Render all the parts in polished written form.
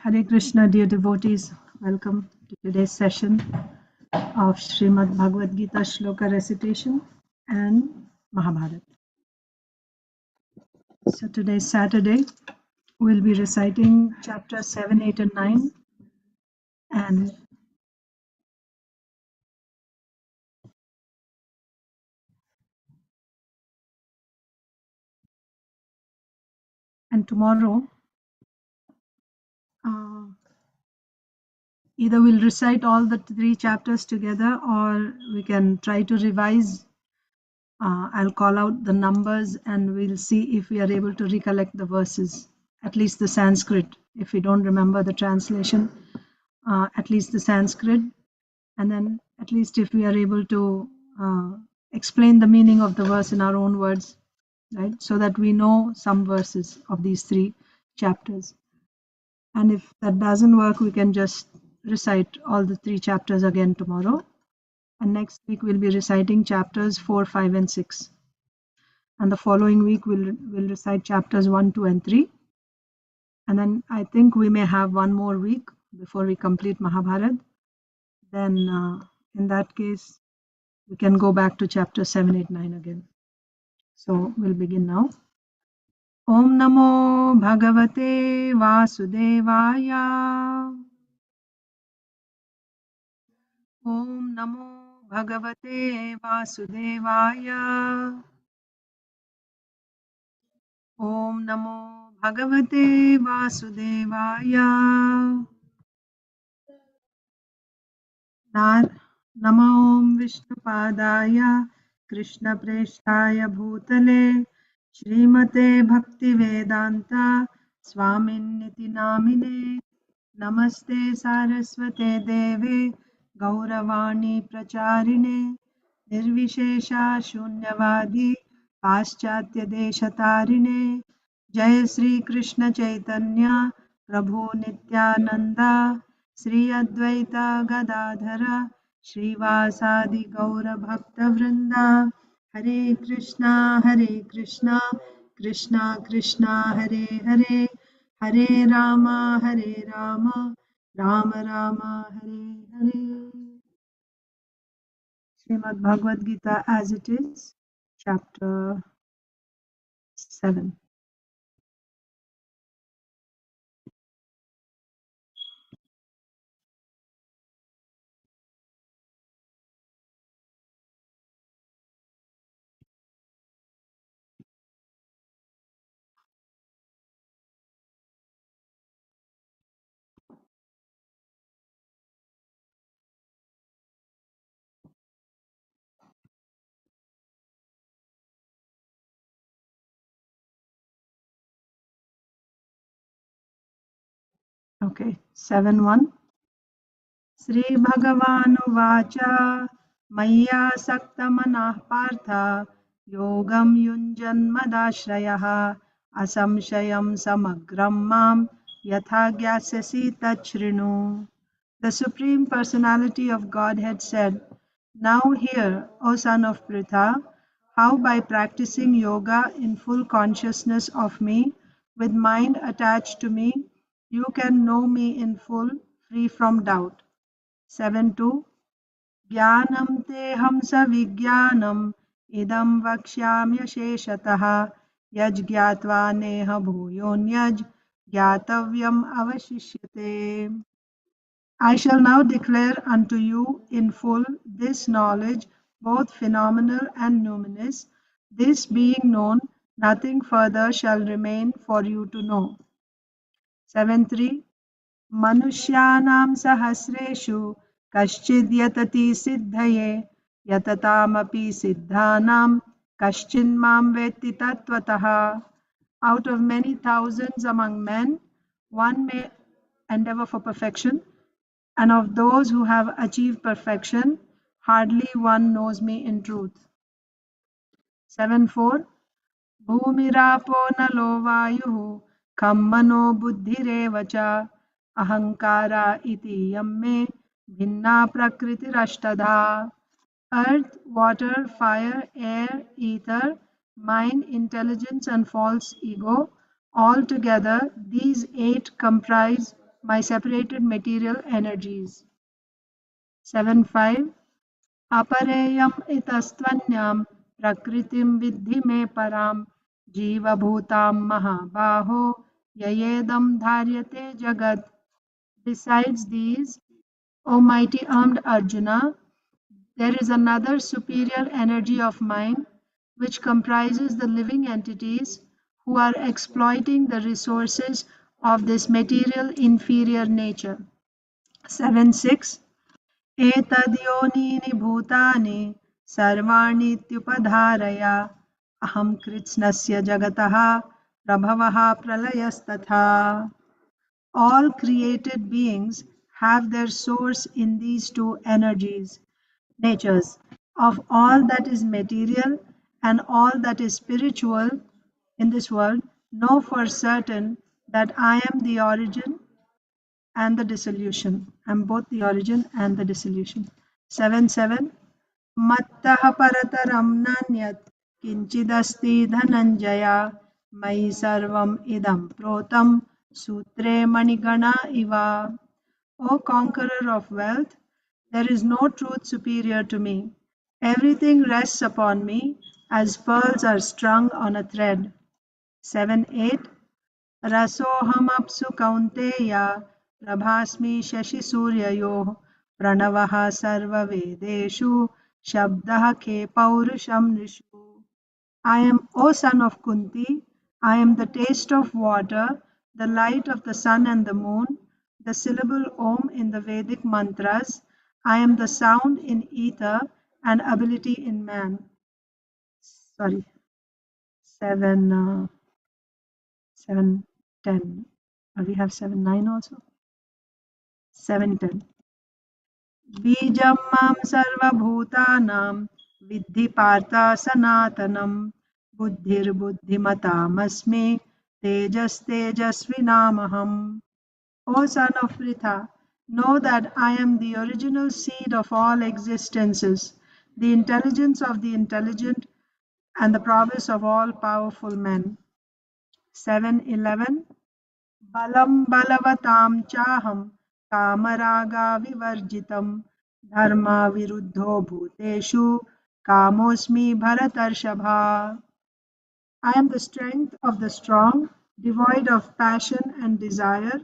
Hare Krishna, dear devotees. Welcome to today's session of Srimad Bhagavad Gita Shloka recitation and Mahabharata. So today is Saturday. We'll be reciting chapter 7, 8 and 9 and tomorrow either we'll recite all the 3 chapters together or we can try to revise. I'll call out the numbers and we'll see if we are able to recollect the verses, at least the Sanskrit. If we don't remember the translation, at least the Sanskrit, and then at least if we are able to explain the meaning of the verse in our own words, right? So that we know some verses of these 3 chapters. And if that doesn't work, we can just recite all the 3 chapters again tomorrow. And next week we'll be reciting chapters 4, 5, and 6. And the following week we'll recite chapters 1, 2, and 3. And then I think we may have one more week before we complete Mahabharata. Then in that case, we can go back to chapter 7, 8, 9 again. So we'll begin now. Om Namo Bhagavate Vasudevaya. Om Namo Bhagavate Vasudevaya. Om Namo Bhagavate Vasudevaya. Namo Vishnupadaya Krishna Presthaya Bhutale Srimate Bhaktivedanta Swaminiti Namine Namaste Saraswate Deve Gauravani Pracharine Nirvishesha Shunyavadi Paschatya Deshatarine Jai Sri Krishna Chaitanya Prabhu Nityananda Sri Advaita Gadadhara Srivasadi Gaura Bhakta Vrinda Hare Krishna Krishna Krishna Hare Hare Hare Rama Rama Rama Hare Hare. Srimad Bhagavad Gita as it is, chapter 7. Okay, 7.1. Sri Bhagavanuvāca Maya Saktamanah Partha Yogam Yunjanmadashrayah Asamshayam Samagram Mam Yatha Gyasasi Tachrinu. The Supreme Personality of Godhead said, Now hear, O son of Pritha, how by practicing yoga in full consciousness of me, with mind attached to me, you can know me in full, free from doubt. 7.2 Jnanam te hamsa vijnanam idam vakshyamya sheshatah yaj gyatva neha bhuyonyaj gyatavyam avashishyate. I shall now declare unto you in full this knowledge, both phenomenal and numinous. This being known, nothing further shall remain for you to know. 7.3 Manushyanam sahasreshu kaschid yatati siddhaye yatatamapi siddhanam kaschin mam veti tattvataha. Out of many thousands among men, one may endeavor for perfection, and of those who have achieved perfection, hardly one knows me in truth. 7.4 Bhumirapo nalo vayuh kham mano buddhireva cha ahankara iti yamme bhinna prakritirashtadha. Earth, water, fire, air, ether, mind, intelligence and false ego, all together these 8 comprise my separated material energies. 7.5 Apareyam itastvanyam prakritim vidhi me param jivabhutam mahabaho yayedam dharyate jagat. Besides these, O mighty armed Arjuna, there is another superior energy of mind which comprises the living entities who are exploiting the resources of this material inferior nature. 7.6 एतद्योनीनि भूतानि सर्वाणीत्युपधारय अहं कृत्स्नस्य जगतः प्रभवः प्रलयस्तथा. All created beings have their source in these two energies, natures, of all that is material and all that is spiritual in this world. Know for certain that I am the origin and the dissolution. I am both the origin and the dissolution. 7.7 Mattah parataram nanyat kinchidasti dhananjaya mai sarvam idam protam sutre manigana iva. O conqueror of wealth, there is no truth superior to me. Everything rests upon me as pearls are strung on a thread. 7.8 रसोऽहमप्सु कौन्तेय प्रभास्मि शशिसूर्ययोः प्रणवः सर्ववेदेषु शब्दः खे पौरुषं नृषु. I am, O son of Kunti, I am the taste of water, the light of the sun and the moon, the syllable Om in the Vedic mantras. I am the sound in ether and ability in man. Sorry, 7:10. We have 7:9 also. 7:10. Bijam mam sarvabhutanam viddhi partha sanatanam buddhir buddhimatam tejas tejasvinamaham. O son of Pritha, know that I am the original seed of all existences, the intelligence of the intelligent, and the prowess of all powerful men. 7:11 Balam balavatam chaham kamaraga vivarjitam dharma viruddho bhuteshu kamosmi bharatarshabha. I am the strength of the strong, devoid of passion and desire.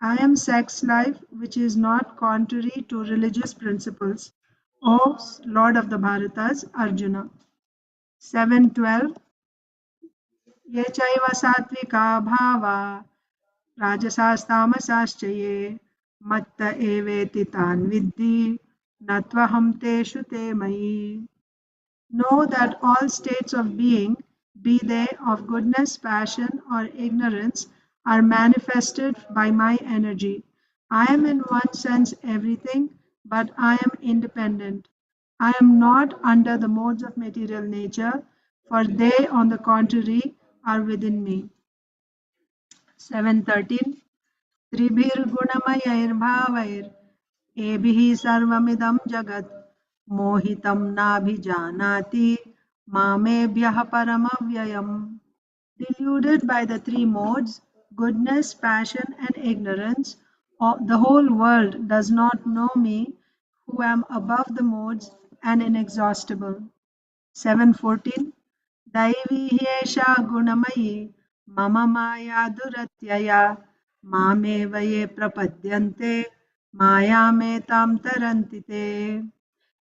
I am sex life, which is not contrary to religious principles. O Lord of the Bharatas, Arjuna. 7:12 Ye chaiva satvika bhava rajasastamasascha ye matta eveti tan viddhi natvaham teshu te mayi. Know that all states of being, be they of goodness, passion, or ignorance, are manifested by my energy. I am in one sense everything, but I am independent. I am not under the modes of material nature, for they, on the contrary, are within me. 7:13 त्रिभिर्गुणमयैर्भावैर् एभिः सर्वमिदं जगत् मोहितं नाभिजानाति मामेभ्यः परमव्ययम्. Deluded by the three modes, goodness, passion, and ignorance, the whole world does not know me, who am above the modes and inexhaustible. 7:14 Daivi hyesha gunamayi mama maya duratyaya mameva ye prapadyante maya me tam tarantite.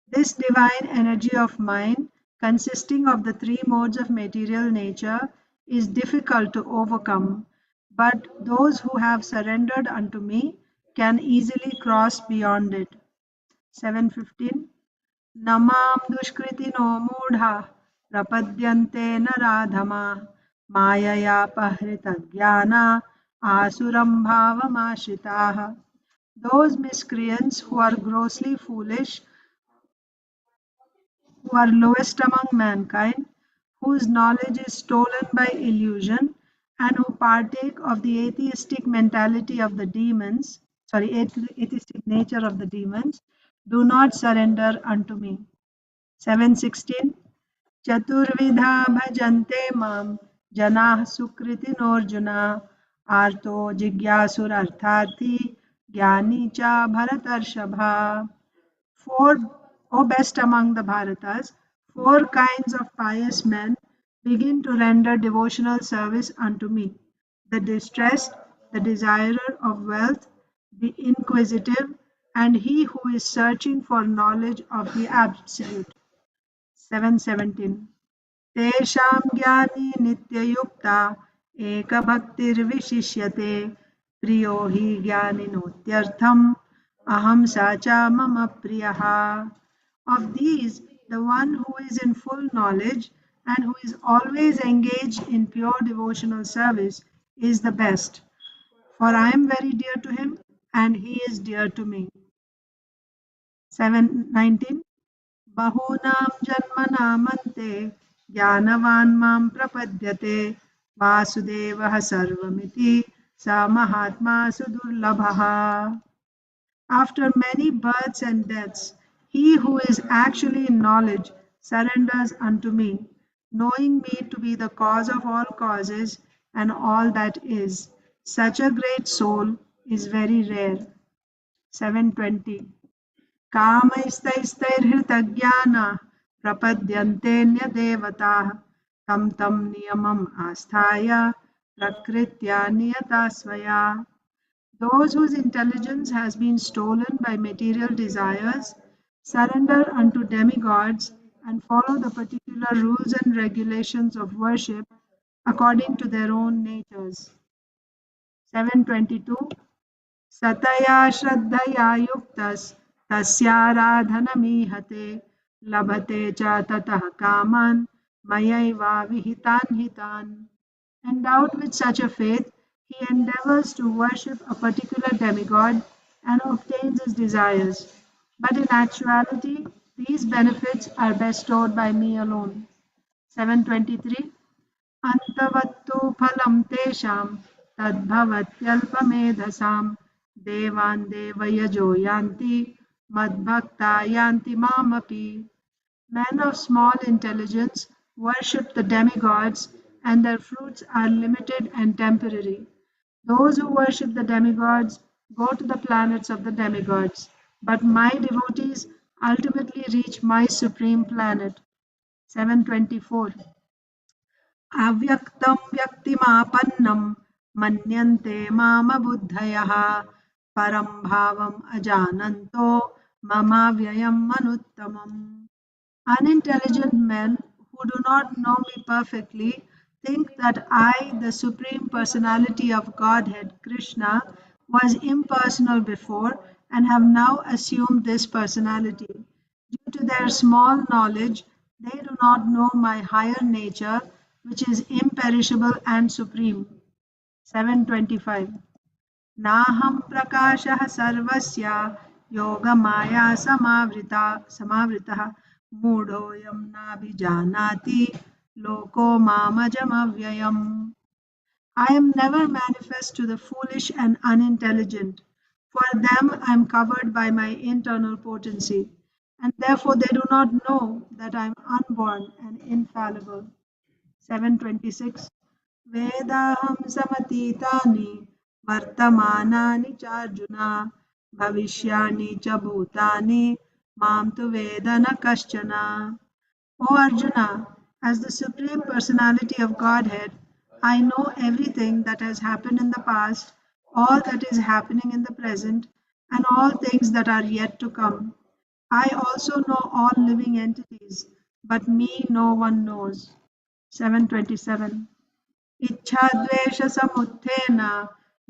This divine energy of mine, consisting of the three modes of material nature, is difficult to overcome, but those who have surrendered unto me can easily cross beyond it. 7:15 Namam dushkritino mudha prapadyante naradhama mayaya pahrita jnana asuram bhavamashitaha. Those miscreants who are grossly foolish, who are lowest among mankind, whose knowledge is stolen by illusion, and who partake of the atheistic mentality of the demons, atheistic nature of the demons, do not surrender unto me. 7:16 Chaturvidha bhajante mam janah sukritinarjuna arto jigyasurarthati Jnani cha Bharatarshabha. Four, O best among the Bharatas, four kinds of pious men begin to render devotional service unto me: the distressed, the desirer of wealth, the inquisitive, and he who is searching for knowledge of the Absolute. 717. तेषां ज्ञानी नित्ययुक्ता एकभक्तिर्विशिष्यते प्रियो हि ज्ञानिनोत्यर्थम् aham sacha mama priyaha. Of these, the one who is in full knowledge and who is always engaged in pure devotional service is the best, for I am very dear to him and he is dear to me. 719. बहूनां जन्मनामन्ते ज्ञानवान् मां प्रपद्यते वासुदेवः सर्वमिति स महात्मा सुदुर्लभः. After many births and deaths, he who is actually in knowledge surrenders unto me, knowing me to be the cause of all causes and all that is. Such a great soul is very rare. 720. कामैस्तैस्तैर्हृतज्ञाना प्रपद्यन्तेऽन्यदेवताः तं तं नियमम् आस्थाय प्रकृत्या नियता स्वया. Those whose intelligence has been stolen by material desires surrender unto demigods and follow the particular rules and regulations of worship according to their own natures. 722. Sataya Shraddhaya Yuktas Tasyaradhanamihate Labhate cha tatah kaman mayaiva vihitan hitan. Endowed with such a faith, he endeavors to worship a particular demigod and obtains his desires. But in actuality, these benefits are bestowed by me alone. 723. अन्तवत्तु फलं तेषां तद्भवत्यल्पमेधसां देवान् देवयजो यान्ति मद्भक्ता यान्ति मामपि. Men of small intelligence worship the demigods and their fruits are limited and temporary. Those who worship the demigods go to the planets of the demigods, but my devotees ultimately reach my supreme planet. 724. अव्यक्तं व्यक्तिमापन्नं मन्यन्ते मामबुद्धयः परं भावम् अजानन्तो ममाव्ययं मनुत्तमम्. Unintelligent men who do not know me perfectly think that I, the Supreme Personality of Godhead, Krishna, was impersonal before and have now assumed this personality. Due to their small knowledge, they do not know my higher nature, which is imperishable and supreme. 725. नाहं प्रकाशः सर्वस्य योगमाया समावृतः मूढोऽयं नाभिजानाति लोको मामजमव्ययम्. I am never manifest to the foolish and unintelligent. For them I am covered by my internal potency, and therefore they do not know that I am unborn and infallible. 726. वेदाहं समतीतानि वर्तमानानि चार्जुना भविष्याणि च भूतानि मां तु वेद न कश्चन. O Arjuna, as the Supreme Personality of Godhead, I know everything that has happened in the past, all that is happening in the present, and all things that are yet to come. I also know all living entities, but me no one knows. 727. इच्छाद्वेषसमुत्थेन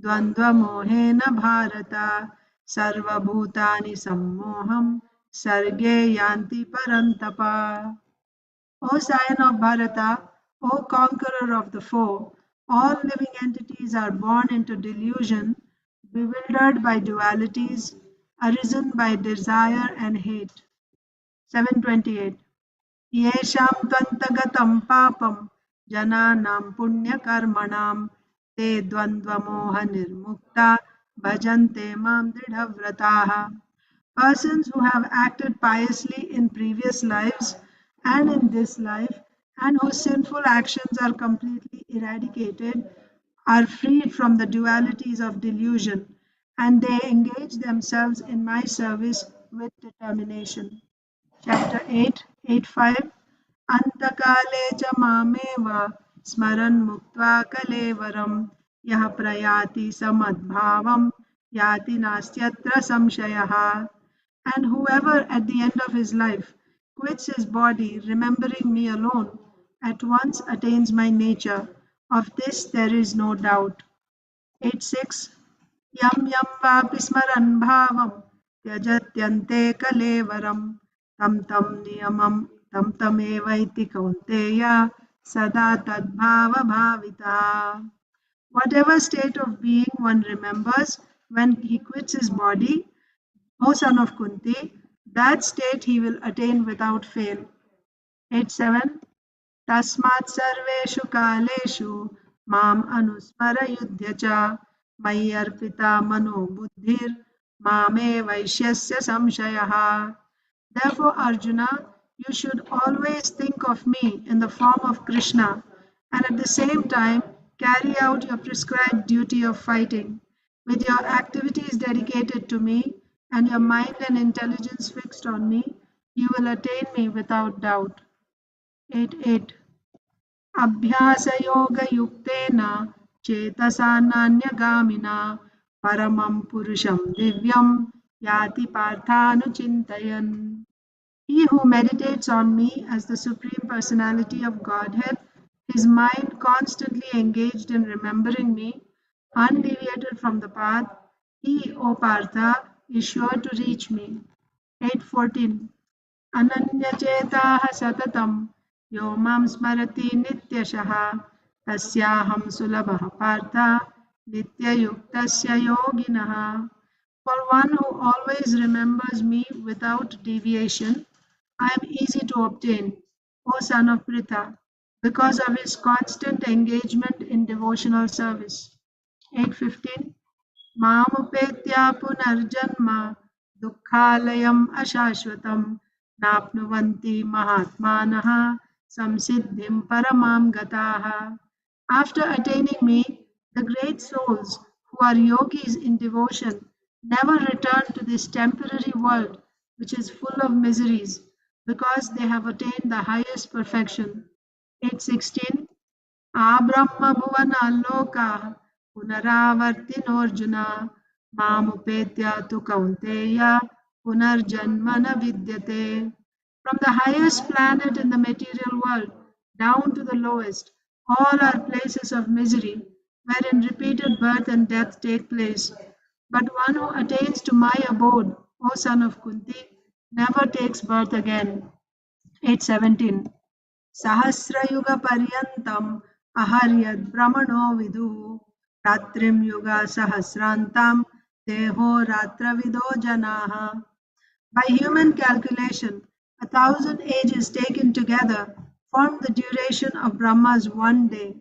द्वन्द्वमोहेन Bharat सर्वभूतानि सम्मोहं सर्गे यान्ति परन्तप. O Scion of Bharata, O conqueror of the foe, all living entities are born into delusion, bewildered by dualities, arisen by desire and hate. 728. येषां त्वन्तगतं पापं जनानां पुण्यकर्मणां ते द्वन्द्वमोहनिर्मुक्ता bhajante mam dridhavrataha. Persons who have acted piously in previous lives and in this life and whose sinful actions are completely eradicated are freed from the dualities of delusion and they engage themselves in my service with determination. Chapter 8, 8.5. Antakale cha mameva smaran muktva kalevaram yah prayati samadbhavam yati nastyatra samshayaha. And whoever at the end of his life quits his body remembering me alone at once attains my nature. Of this there is no doubt. 8.6. Yam yam vapi smaran bhavam tyajatyante kalevaram tam tam niyamam tam tamevaiti kaunteya sada tadbhava bhavita. Whatever state of being one remembers when he quits his body, O son of Kunti, that state he will attain without fail. 8.7. तस्मात् सर्वेषु कालेषु माम् अनुस्मरयुध्य च मयि अर्पिता मनो बुद्धिर् मामे वैश्यस्य संशयः. Therefore, Arjuna, you should always think of me in the form of Krishna and at the same time carry out your prescribed duty of fighting. With your activities dedicated to me and your mind and intelligence fixed on me, you will attain me without doubt. 8.8. अभ्यासयोगयुक्तेन चेतसा नान्यगामिना परमं पुरुषं दिव्यं याति पार्थानुचिन्तयन्. He who meditates on me as the Supreme Personality of Godhead, his mind constantly engaged in remembering me, undeviated from the path, he, O Partha, is sure to reach me. 8.14. अनन्यचेताः सततं यो मां स्मरति नित्यशः तस्याहं सुलभः पार्थ नित्ययुक्तस्य योगिनः. For one who always remembers me without deviation, I am easy to obtain, O son of Pritha, because of his constant engagement in devotional service. 8.15. मामुपेत्या पुनर्जन्म दुःखालयम् अशाश्वतं नाप्नुवन्ति महात्मानः संसिद्धिं परमां गताः. After attaining me, the great souls who are yogis in devotion never return to this temporary world which is full of miseries because they have attained the highest perfection. 8.16. आब्रह्मभुवनाल्लोकाः पुनरावर्तिनोऽर्जुन मामुपेत्य तु कौन्तेय पुनर्जन्म न विद्यते. From the highest planet in the material world down to the lowest, all are places of misery wherein repeated birth and death take place. But one who attains to my abode, O son of Kunti, never takes birth again. 8.17. सहस्रयुगपर्यन्तम् अहर्यद्भ्रमणो विदुः रात्रिं युगसहस्रान्तां देहो रात्रविदो जनाः. By human calculation, 1,000 ages taken together form the duration of Brahma's one day,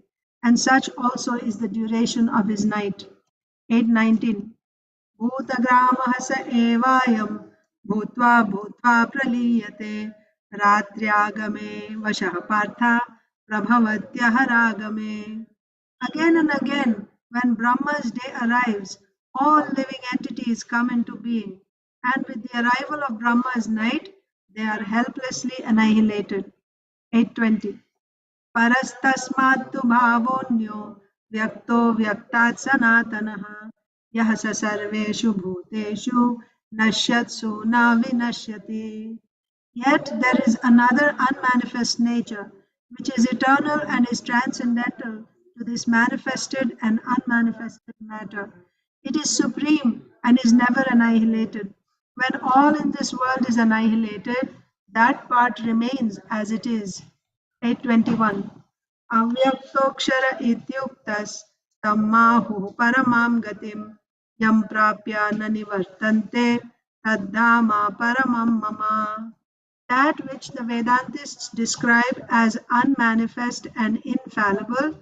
and such also is the duration of his night. 8.19. भूतग्रामः स एवायं भूत्वा भूत्वा प्रलीयते रात्र्यागमे वशः Partha प्रभवत्यः रागमे. Again and again, when Brahma's day arrives, all living entities come into being, and with the arrival of Brahma's night, they are helplessly annihilated. 8.20. परस्तस्मात्तु भावोऽन्यो व्यक्तो व्यक्तात् सनातनः यः स सर्वेषु भूतेषु नश्यत्सु न विनश्यति. Yet there is another unmanifest nature which is eternal and is transcendental to this manifested and unmanifested matter. It is supreme and is never annihilated. When all in this world is annihilated, that part remains as it is. 8.21. अव्यक्तोऽक्षर इत्युक्तस्तं माहुः परमां गतिं यं प्राप्य न निवर्तन्ते तद्धाम paramam mama. That which the Vedantists describe as unmanifest and infallible,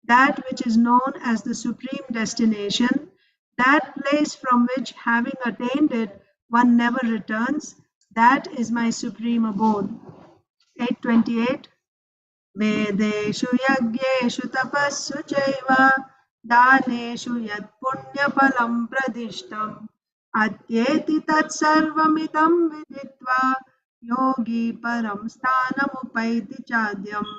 that which is known as the supreme destination, that place from which, having attained it, one never returns, that is my supreme abode. 8.28. वेदेषु यज्ञेषु तपस्सु चैव दानेषु यत् पुण्यफलं प्रदिष्टम् अत्येति तत्सर्वमिदं विदित्वा योगी परं स्थानमुपैति चाद्यम्.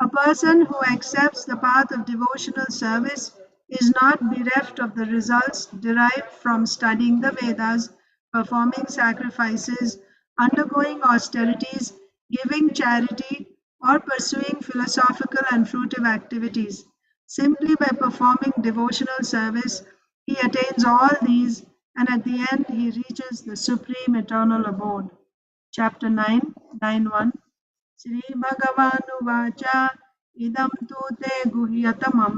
A person who accepts the path of devotional service is not bereft of the results derived from studying the Vedas, performing sacrifices, undergoing austerities, giving charity, or pursuing philosophical and fruitive activities. Simply by performing devotional service, he attains all these, and at the end he reaches the supreme eternal abode. Chapter 9, 9.1 श्रीभगवानुवाच इदं तु ते गुह्यतमं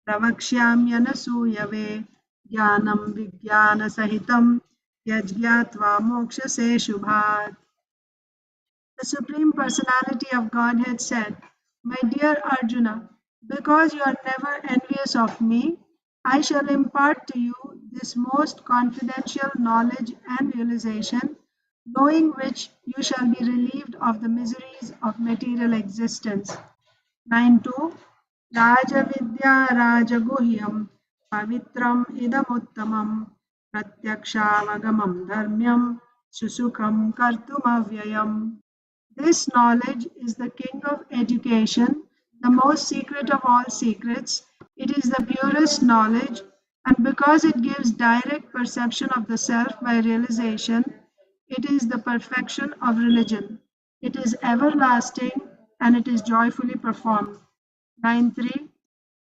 प्रवक्ष्याम्यनसूयवे ज्ञानं विज्ञानसहितं यज्ञात्वा मोक्षसे शुभात्. The Supreme Personality of Godhead said, My dear Arjuna, because you are never envious of me, I shall impart to you this most confidential knowledge and realization, knowing which you shall be relieved of the miseries of material existence. 9.2 Rajavidya Rajaguhyam Pavitram Idamuttamam Pratyakshavagamam Dharmyam Susukham Kartumavyayam. This knowledge is the king of education, the most secret of all secrets. It is the purest knowledge, and because it gives direct perception of the self by realization, it is the perfection of religion. It is everlasting and it is joyfully performed. 9.3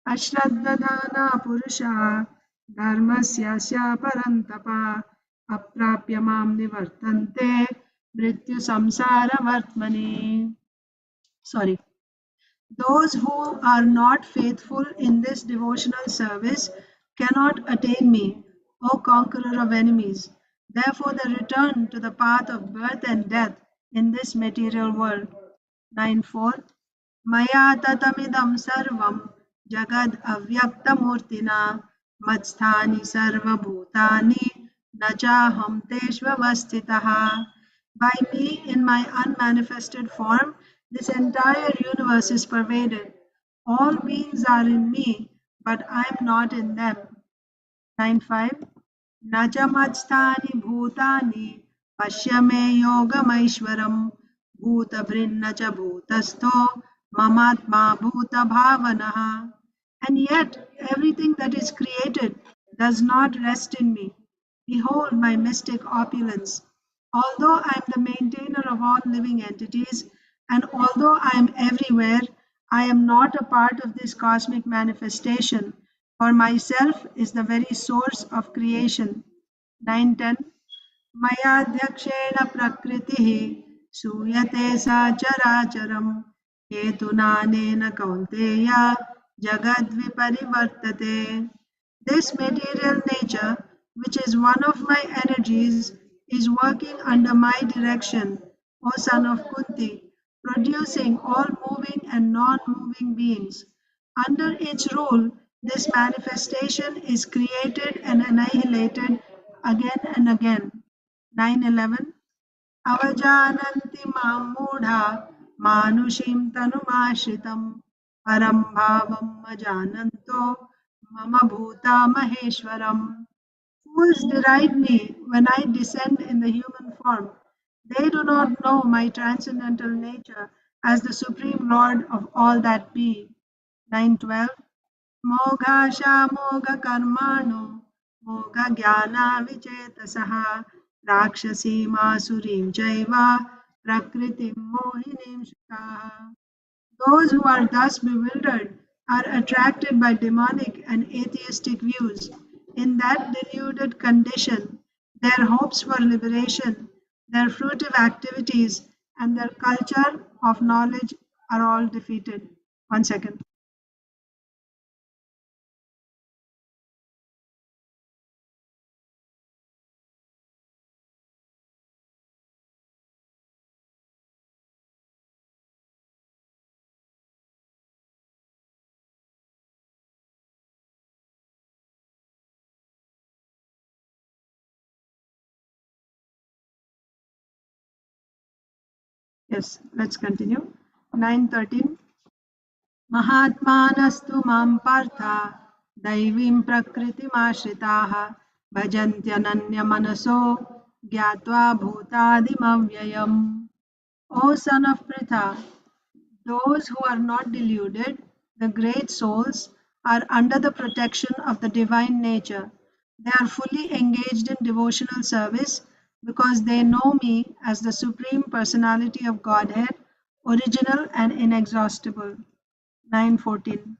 Ashraddhadana Purusha Dharmasya Parantapa Aprapya Mam Nivartante Mrityu Samsara Vartmani. Sorry. Those who are not faithful in this devotional service cannot attain me, O conqueror of enemies. Therefore, they return to the path of birth and death in this material world. 9.4 Maya tatamidam sarvam jagad avyaktamurtina matsthani sarvabhutani nachaham teshvavastitaha. By me in my unmanifested form, this entire universe is pervaded. All beings are in me, but I am not in them. 9.5 न च मत्स्थानि भूतानि पश्य मे योगमैश्वरम् भूतभृन्न च भूतस्थो ममात्मा भूतभावनः. And yet everything that is created does not rest in me. Behold my mystic opulence. Although I am the maintainer of all living entities, and although I am everywhere, I am not a part of this cosmic manifestation, for myself is the very source of creation. 9.10 मयाध्यक्षेण प्रकृतिः सूयते सचराचरम् हेतुनानेन कौन्तेय जगद्विपरिवर्तते. This material nature, which is one of my energies, is working under my direction, O son of Kunti, producing all moving and non-moving beings. Under its rule, this manifestation is created and annihilated again and again. 9.11 अवजानन्ति मां मूढा मानुषीं तनुमाश्रितं परं भावं अजानन्तो मम भूता महेश्वरम्. Fools deride me when I descend in the human form. They do not know my transcendental nature as the Supreme Lord of all that be. 9.12 मोघाशामोघकर्माणो मोघज्ञानाविचेतसः राक्षसीमासुरीं चैव प्रकृतिं मोहिनीं श्रिताः. Those who are thus bewildered are attracted by demonic and atheistic views. In that deluded condition, their hopes for liberation, their fruitive activities, and their culture of knowledge are all defeated. 1 second. Yes, let's continue. 9.13 Mahatmanastu mam partha दैवीं प्रकृतिमाश्रिताः भजन्त्यनन्यमनसो ज्ञात्वा भूतादिमव्ययम्. O son of Pritha, those who are not deluded, the great souls, are under the protection of the divine nature. They are fully engaged in devotional service because they know me as the Supreme Personality of Godhead, original and inexhaustible. 9:14.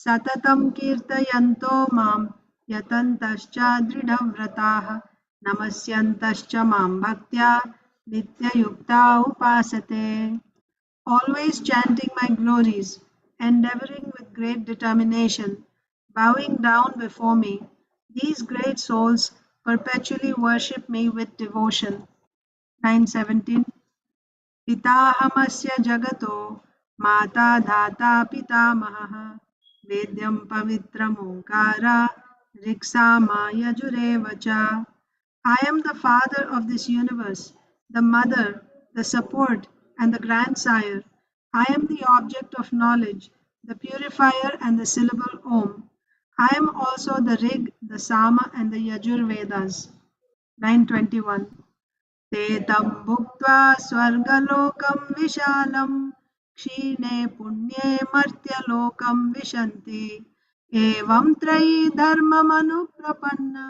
Satatam kirtayanto mam yatantascha dridhavrataha namasyantascha mam bhaktya nityayukta upasate. Always chanting my glories, endeavoring with great determination, bowing down before me, these great souls perpetually worship me with devotion. 9:17. पिताहमस्य जगतो माता धाता पितामहः वेद्यं पवित्रमोङ्कार ऋक्सामा यजुरेव च. I am the father of this universe, the mother, the support, and the grandsire. I am the object of knowledge, the purifier, and the syllable Om. I am also the Rig, the Sama, and the Yajur Vedas. 9:21. ते तं भुक्त्वा स्वर्गलोकं विशालं क्षीणे पुण्ये मर्त्यलोकं विशन्ति एवं त्रयी धर्ममनुप्रपन्ना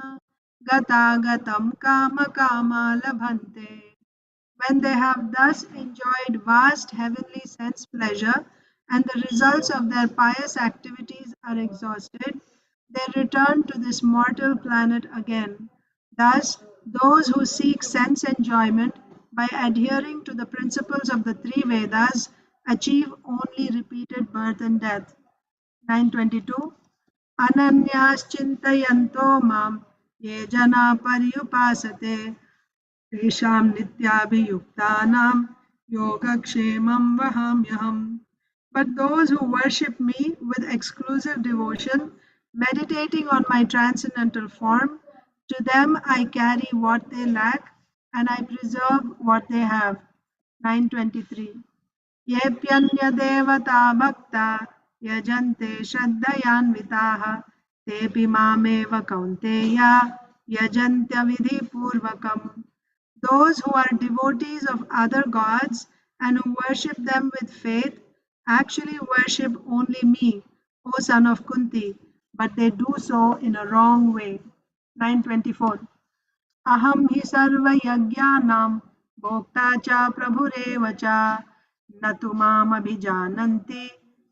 गतागतं कामकामा लभन्ते. When they have thus enjoyed vast heavenly sense pleasure and the results of their pious activities are exhausted, they return to this mortal planet again. Thus, those who seek sense enjoyment by adhering to the principles of the three Vedas achieve only repeated birth and death. 9:22. Ananyas mam ye jana paryupasate तेषां नित्याभियुक्तानां योगक्षेमं वहाम्यहम्. But those who worship me with exclusive devotion, meditating on my transcendental form, to them I carry what they lack and I preserve what they have. 9:23. येऽप्यन्यदेवता भक्ता यजन्ते श्रद्धयान्विताः तेऽपि मामेव कौन्तेय यजन्त्यविधिपूर्वकम्. Those who are devotees of other gods and who worship them with faith actually worship only me, O son of Kunti, but they do so in a wrong way. 9:24. Aham hi sarva yajnanam bhokta cha prabhurev cha natu mam abhijananti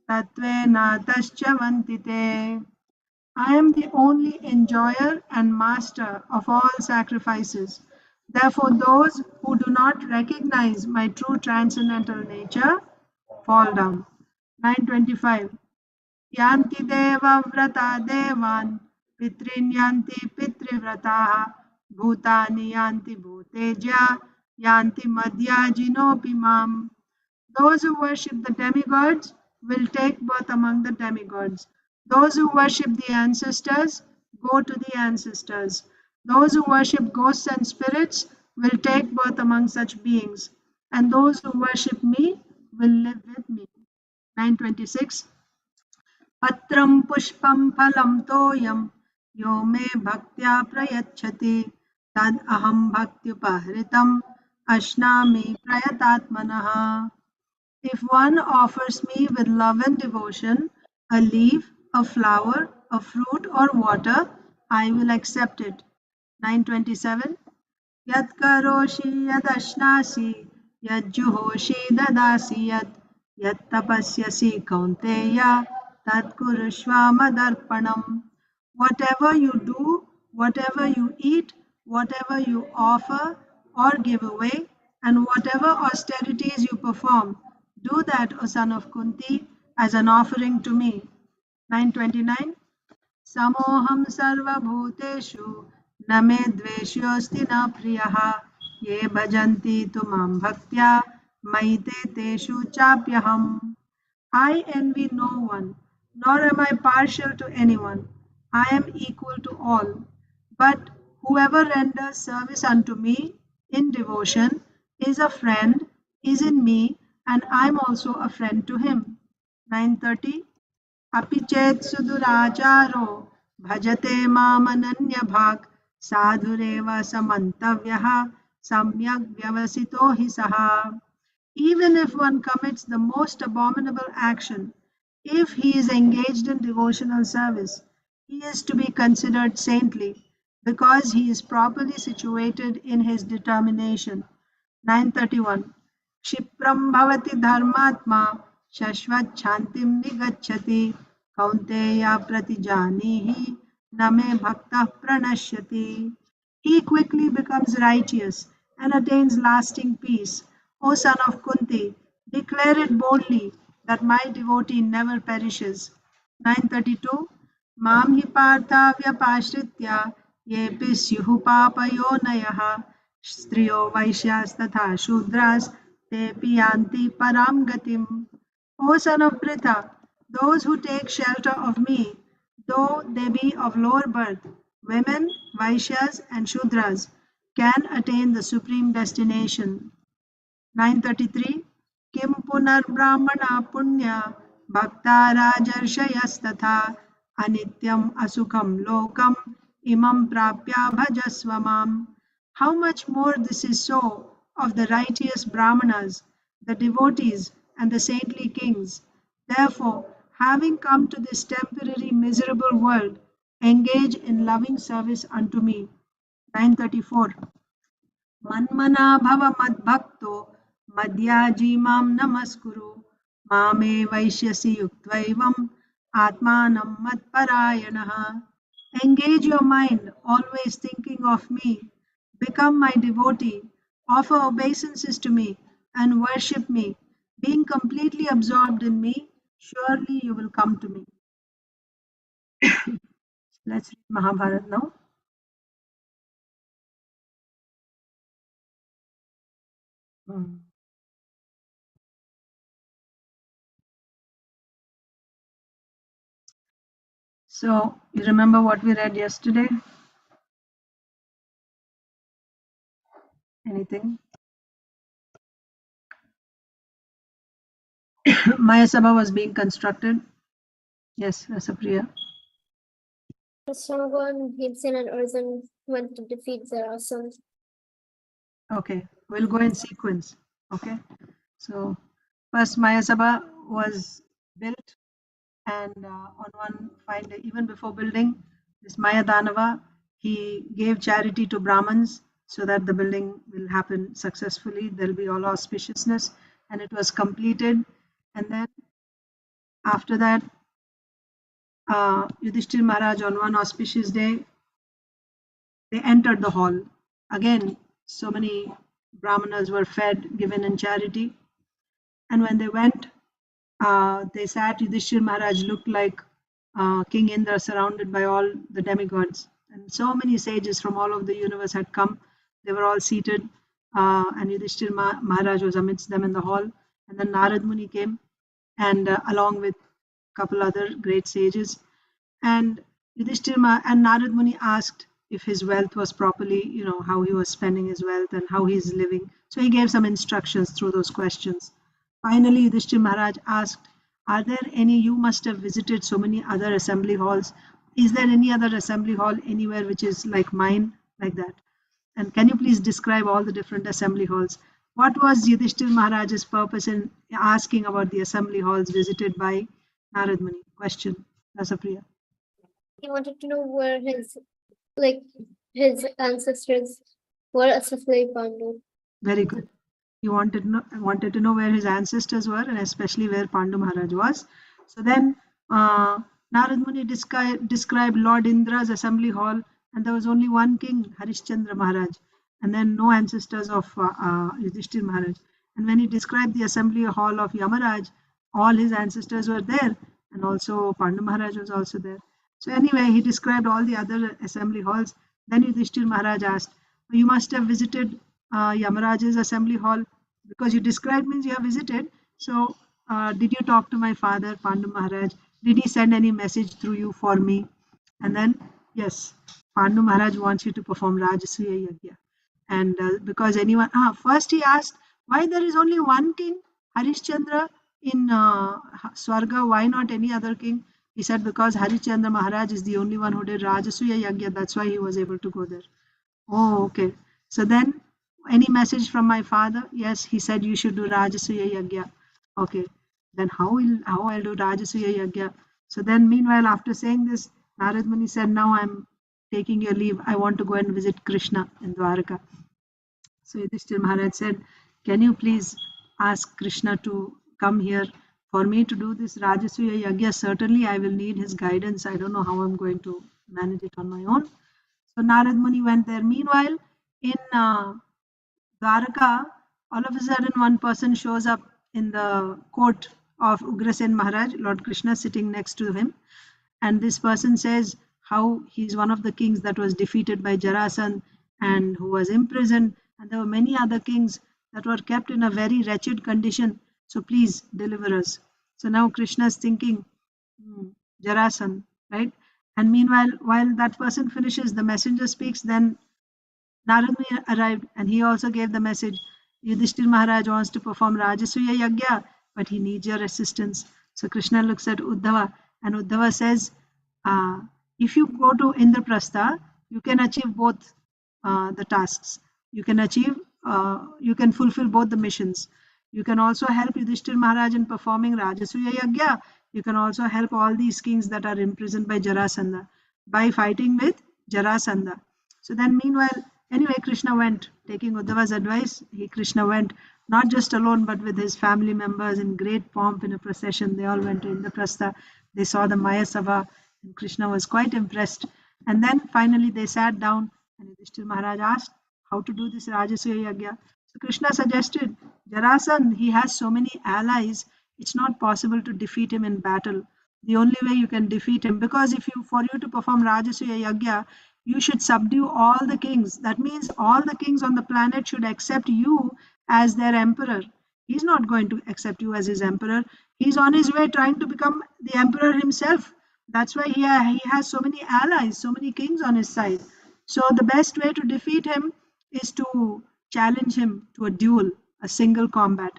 tatvena tascha vantite. I am the only enjoyer and master of all sacrifices. Therefore, those who do not recognize my true transcendental nature fall down. 9:25. Yanti deva vrata devan pitrin yanti pitrivrataha bhutani yanti bhuteja yanti madhyajinopi mam. Those who worship the demigods will take birth among the demigods. Those who worship the ancestors go to the ancestors. Those who worship ghosts and spirits will take birth among such beings. And those who worship me will live with me. 9:26. Patram pushpam phalam toyam yo me bhaktya prayachati tad aham bhaktyupahritam ashnami prayatatmanaha. If one offers me with love and devotion a leaf, a flower, a fruit, or water, I will accept it. 9:27. Yat karoshi yad ashnasi yad juhoshi dadasi yat tapasyasi kaunteya tat kurushva madarpanam. Whatever you do, whatever you eat, whatever you offer or give away, and whatever austerities you perform, do that, O son of Kunti, as an offering to me. 9:29. Samoham sarva bhuteshu न मे द्वेष्योऽस्ति न प्रियः ये भजन्ति tu mam bhaktya मयि te teshu chapyaham. I envy no one, nor am I partial to anyone. I am equal to all. But whoever renders service unto me in devotion is a friend, is in me, and I am also a friend to him. 9:30. Api chet suduracharo Bhajate mamananya bhag sadhureva samantavyah samyak vyavasito hi saha. Even if one commits the most abominable action, if he is engaged in devotional service, he is to be considered saintly because he is properly situated in his determination. 931. Kshipram bhavati dharmatma shashvat shantim nigacchati kaunteya pratijanihi name bhakta pranashyati. He quickly becomes righteous and attains lasting peace. O son of Kunti, declare it boldly that my devotee never perishes. 932. Mam hi partha vyapashritya yepi syuhu papayonayah Striyo Vaishyas Tatha Shudras Tepi Yanti Param Gatim. O son of Pritha, those who take shelter of me, though they be of lower birth, women, Vaishyas, and Shudras, can attain the supreme destination. 933. Kim Punar Brahmana Punya Bhakta Rajarshayas Anityam Asukham Lokam Imam Prapya Bhajasvamam. How much more this is so of the righteous Brahmanas, the devotees, and the saintly kings. Therefore, having come to this temporary miserable world, engage in loving service unto me. 934. मन्मना भव मद्भक्तो मद्याजी मां नमस्कुरु मामे वैश्यसि युक्त्वैवम् आत्मानं मत्परायणः. Engage your mind, always thinking of me. Become my devotee. Offer obeisances to me and worship me. Being completely absorbed in me, surely you will come to me. Let's read Mahabharata now. So, you remember what we read yesterday? Anything? Maya Sabha was being constructed. Yes, Sapriya. Krsna, Bhimsen and Arjun went to defeat Rājasūya. Okay, we'll go in sequence. Okay, so first Maya Sabha was built, and on one fine day, even before building, this Maya Danava, he gave charity to Brahmins so that the building will happen successfully. There'll be all auspiciousness, and it was completed. And then after that, Yudhishthir Maharaj on one auspicious day, they entered the hall. Again, so many brahmanas were fed, given in charity. And when they went, they sat. Yudhishthir Maharaj looked like King Indra surrounded by all the demigods. And so many sages from all over the universe had come. They were all seated, and Yudhishthir Maharaj was amidst them in the hall. And then Narad Muni came, and along with a couple other great sages. And and Narad Muni asked if his wealth was properly, how he was spending his wealth and how he's living. So he gave some instructions through those questions. Finally, Yudhishthir Maharaj asked, are there any, you must have visited so many other assembly halls. Is there any other assembly hall anywhere which is like mine, like that? And can you please describe all the different assembly halls? What was Yudhishthir Maharaj's purpose in asking about the assembly halls visited by Narad Muni? Question, Rasapriya. He wanted to know where his ancestors were, especially Pandu. Very good. He wanted to know where his ancestors were, and especially where Pandu Maharaj was. So then Narad Muni described Lord Indra's assembly hall, and there was only one king, Harishchandra Maharaj, and then no ancestors of Yudhishthir Maharaj. And when he described the assembly hall of Yamaraj, all his ancestors were there, and also Pandu Maharaj was also there. So anyway, he described all the other assembly halls. Then Yudhishthir Maharaj asked, you must have visited Yamaraj's assembly hall, because you described means you have visited. So did you talk to my father, Pandu Maharaj? Did he send any message through you for me? And then, yes, Pandu Maharaj wants you to perform Rājasūya Yajna. And because first he asked why there is only one king, Harishchandra, in Swarga, why not any other king? He said because Harichandra Maharaj is the only one who did Rājasūya Yagya, that's why he was able to go there. Oh, okay. So then, any message from my father? Yes, he said you should do Rājasūya Yagya. Okay. Then how I'll do Rājasūya Yagya? So then, meanwhile, after saying this, Narad Muni said, now I'm taking your leave. I want to go and visit Krishna in Dwaraka. So Yudhishthira Maharaj said, can you please ask Krishna to come here for me to do this Rājasūya Yagya? Certainly, I will need his guidance. I don't know how I'm going to manage it on my own. So Narad Muni went there. Meanwhile, in Dwaraka, all of a sudden one person shows up in the court of Ugrasen Maharaj, Lord Krishna sitting next to him. And this person says how he's one of the kings that was defeated by Jarasandha and who was imprisoned. And there were many other kings that were kept in a very wretched condition. So please deliver us. So now Krishna is thinking, Jarasandha, right? And meanwhile, while that person finishes, the messenger speaks, then Narad Muni arrived and he also gave the message. Yudhishthira Maharaj wants to perform Rājasūya Yagya, but he needs your assistance. So Krishna looks at Uddhava and Uddhava says, if you go to Indraprastha, you can achieve both the tasks. You can fulfill both the missions. You can also help Yudhishthira Maharaj in performing Rājasūya Yagya. You can also help all these kings that are imprisoned by Jarasandha by fighting with Jarasandha. So then meanwhile, anyway, Krishna went, taking Uddhava's advice. Krishna went not just alone, but with his family members in great pomp in a procession. They all went to Indraprastha. They saw the Maya Sabha, and Krishna was quite impressed. And then finally they sat down, and Yudhishthira Maharaj asked how to do this Rājasūya Yagya. So Krishna suggested, Jarasandha, he has so many allies, it's not possible to defeat him in battle. The only way you can defeat him, because for you to perform Rājasūya Yagya, you should subdue all the kings. That means all the kings on the planet should accept you as their emperor. He's not going to accept you as his emperor. He's on his way trying to become the emperor himself. That's why he has so many allies, so many kings on his side. So the best way to defeat him is to challenge him to a duel, a single combat.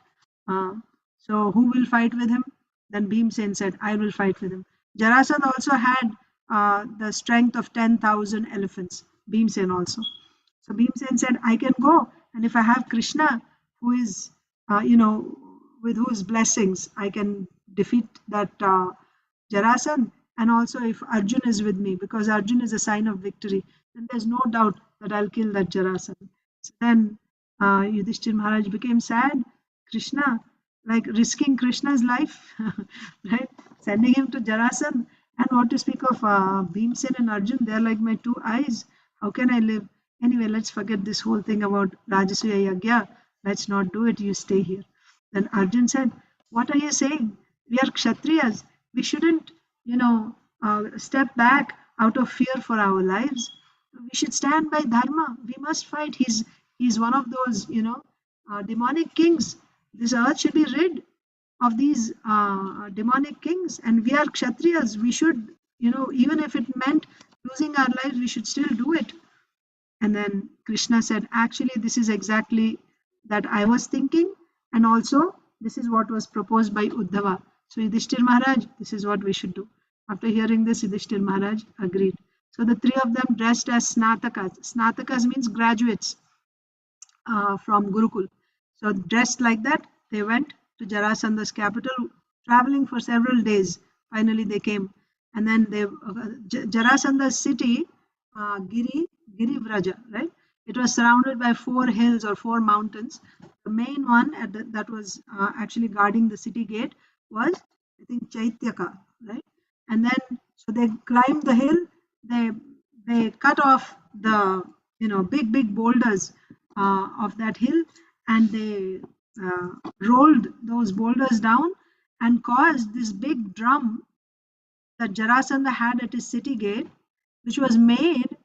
So who will fight with him? Then Bhimsen said, I will fight with him. Jarasandha also had the strength of 10,000 elephants. Bhimsen also. So Bhimsen said, I can go. And if I have Krishna, who is, with whose blessings I can defeat that Jarasandha. And also if Arjun is with me, because Arjun is a sign of victory, then there's no doubt that I'll kill that Jarasandha. So then Yudhishthira Maharaj became sad. Krishna, like risking Krishna's life, right? Sending him to Jarasandha. And what to speak of Bhimsen and Arjun, they're like my two eyes. How can I live? Anyway, let's forget this whole thing about Rājasūya Yagya. Let's not do it. You stay here. Then Arjun said, what are you saying? We are Kshatriyas. We shouldn't, step back out of fear for our lives. We should stand by Dharma. We must fight. He's one of those, demonic kings. This earth should be rid of these demonic kings, and we are Kshatriyas. We should, even if it meant losing our lives, we should still do it. And then Krishna said, actually, this is exactly that I was thinking, and also this is what was proposed by Uddhava. So Yudhishthira Maharaj, this is what we should do. After hearing this, Yudhishthira Maharaj agreed. So the three of them dressed as Snatakas. Snatakas means graduates from Gurukul. So dressed like that, they went to Jarasandha's capital, traveling for several days. Finally, they came. And then Jarasandha's city, Girivraja, right? It was surrounded by 4 hills or 4 mountains. The main one that was actually guarding the city gate was, I think, Chaityaka, right? And then, so they climbed the hill. They cut off the, big boulders of that hill, and they rolled those boulders down and caused this big drum that Jarasandha had at his city gate, which was made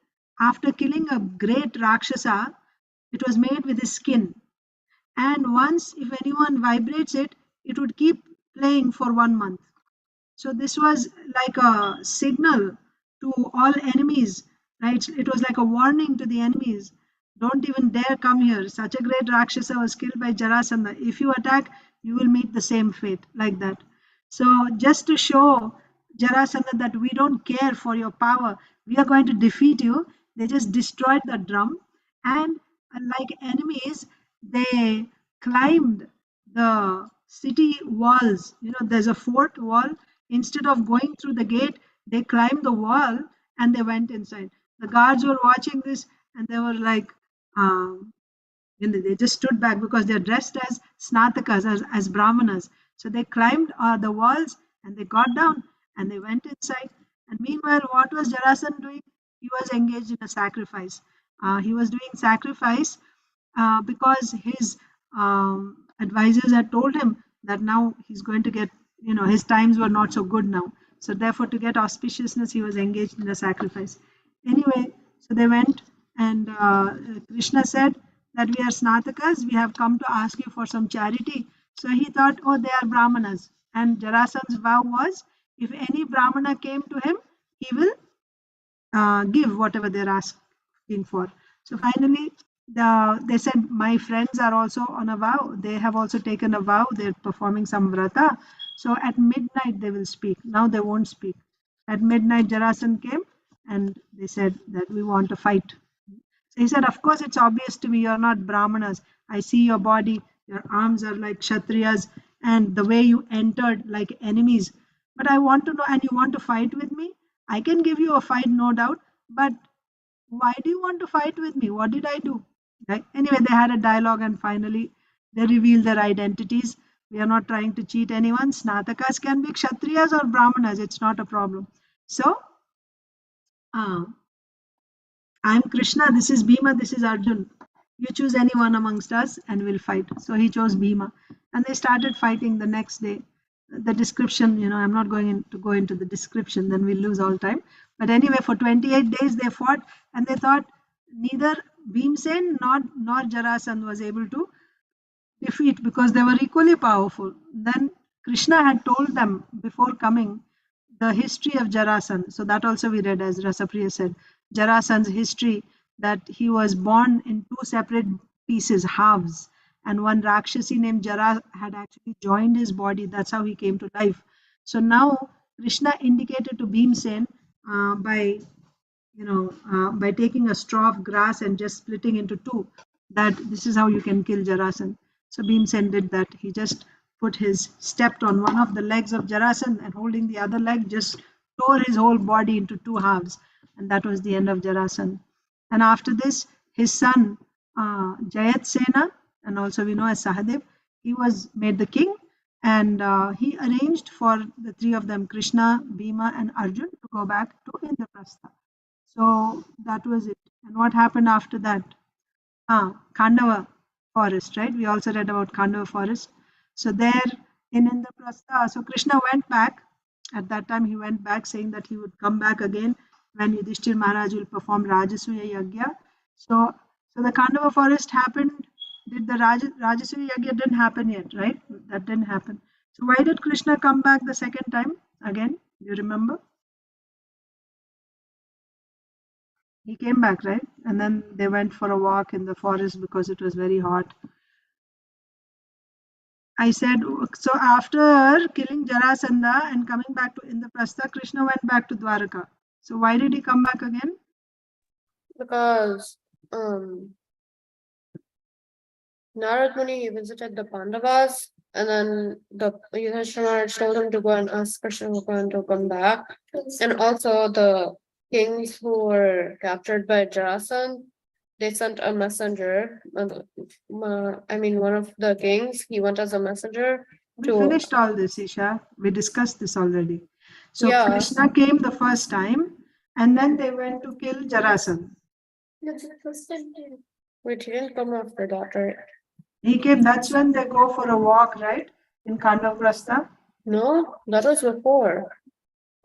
after killing a great Rakshasa. It was made with his skin. And once, if anyone vibrates it, it would keep playing for 1 month. So this was like a signal to all enemies, right? It was like a warning to the enemies. Don't even dare come here. Such a great Rakshasa was killed by Jarasandha. If you attack, you will meet the same fate, like that. So just to show Jarasandha that we don't care for your power. We are going to defeat you. They just destroyed the drum, and like enemies, they climbed the city walls. There's a fort wall. Instead of going through the gate, they climbed the wall and they went inside. The guards were watching this and they were like, um, they just stood back because they're dressed as snatakas, as brahmanas. So they climbed the walls and they got down and they went inside. And meanwhile, what was Jarasan doing? He was engaged in a sacrifice. He was doing sacrifice because his advisors had told him that now he's going to get, his times were not so good now. So therefore, to get auspiciousness, he was engaged in a sacrifice. Anyway, so they went, and Krishna said that we are snatakas, we have come to ask you for some charity. So he thought, oh, they are brahmanas. And Jarasan's vow was, if any brahmana came to him, he will give whatever they're asking for. So finally, they said, my friends are also on a vow. They have also taken a vow. They're performing some vrata. So at midnight, they will speak. Now they won't speak. At midnight, Jarasan came and they said that we want to fight. So he said, of course, it's obvious to me you're not Brahmanas. I see your body, your arms are like Kshatriyas, and the way you entered like enemies. But I want to know, and you want to fight with me? I can give you a fight, no doubt, but why do you want to fight with me? What did I do? Right? Anyway, they had a dialogue and finally they revealed their identities. We are not trying to cheat anyone. Snatakas can be Kshatriyas or Brahmanas, it's not a problem. So, uh, I'm Krishna, this is Bhima, this is Arjun. You choose anyone amongst us and we'll fight. So he chose Bhima. And they started fighting the next day. The description, I'm not going to go into the description, then we'll lose all time. But anyway, for 28 days they fought and they thought neither Bhimsen nor Jarasandh was able to defeat because they were equally powerful. Then Krishna had told them before coming the history of Jarasan. So that also we read, as Rasapriya said, Jarasan's history, that he was born in two separate pieces, halves, and one Rakshasi named Jara had actually joined his body. That's how he came to life. So now Krishna indicated to Bhimsen by taking a straw of grass and just splitting into two, that this is how you can kill Jarasan. So Bhimsen did that. He just stepped on one of the legs of Jarasan and holding the other leg, just tore his whole body into two halves. And that was the end of Jarasan. And after this, his son, Jayat Sena, and also we know as Sahadev, he was made the king. And he arranged for the three of them, Krishna, Bhima, and Arjun, to go back to Indraprastha. So that was it. And what happened after that? Khandava forest, right? We also read about Khandava forest. So there in Indraprastha, so Krishna went back. At that time, he went back saying that he would come back again when Yudhishthir Maharaj will perform Rājasūya Yagya. So the Khandava forest happened. Did the Rājasūya Yagya didn't happen yet, right? That didn't happen. So why did Krishna come back the second time again? Do you remember? He came back, right? And then they went for a walk in the forest because it was very hot. I said, so after killing Jarasandha and coming back to Indraprastha, Krishna went back to Dwaraka. So why did he come back again? Because Narad Muni visited the Pandavas, and then the Yudhishthira Maharaj told him to go and ask Krishna Bhagavan to come back. And also the kings who were captured by Jarasandh, they sent a messenger. One of the kings, he went as a messenger. We finished all this, Isha. We discussed this already. So yeah. Krishna came the first time, and then they went to kill Jarasandha. Wait, he didn't come after that, right? He came, that's when they go for a walk, right? In Khandava. No, that was before.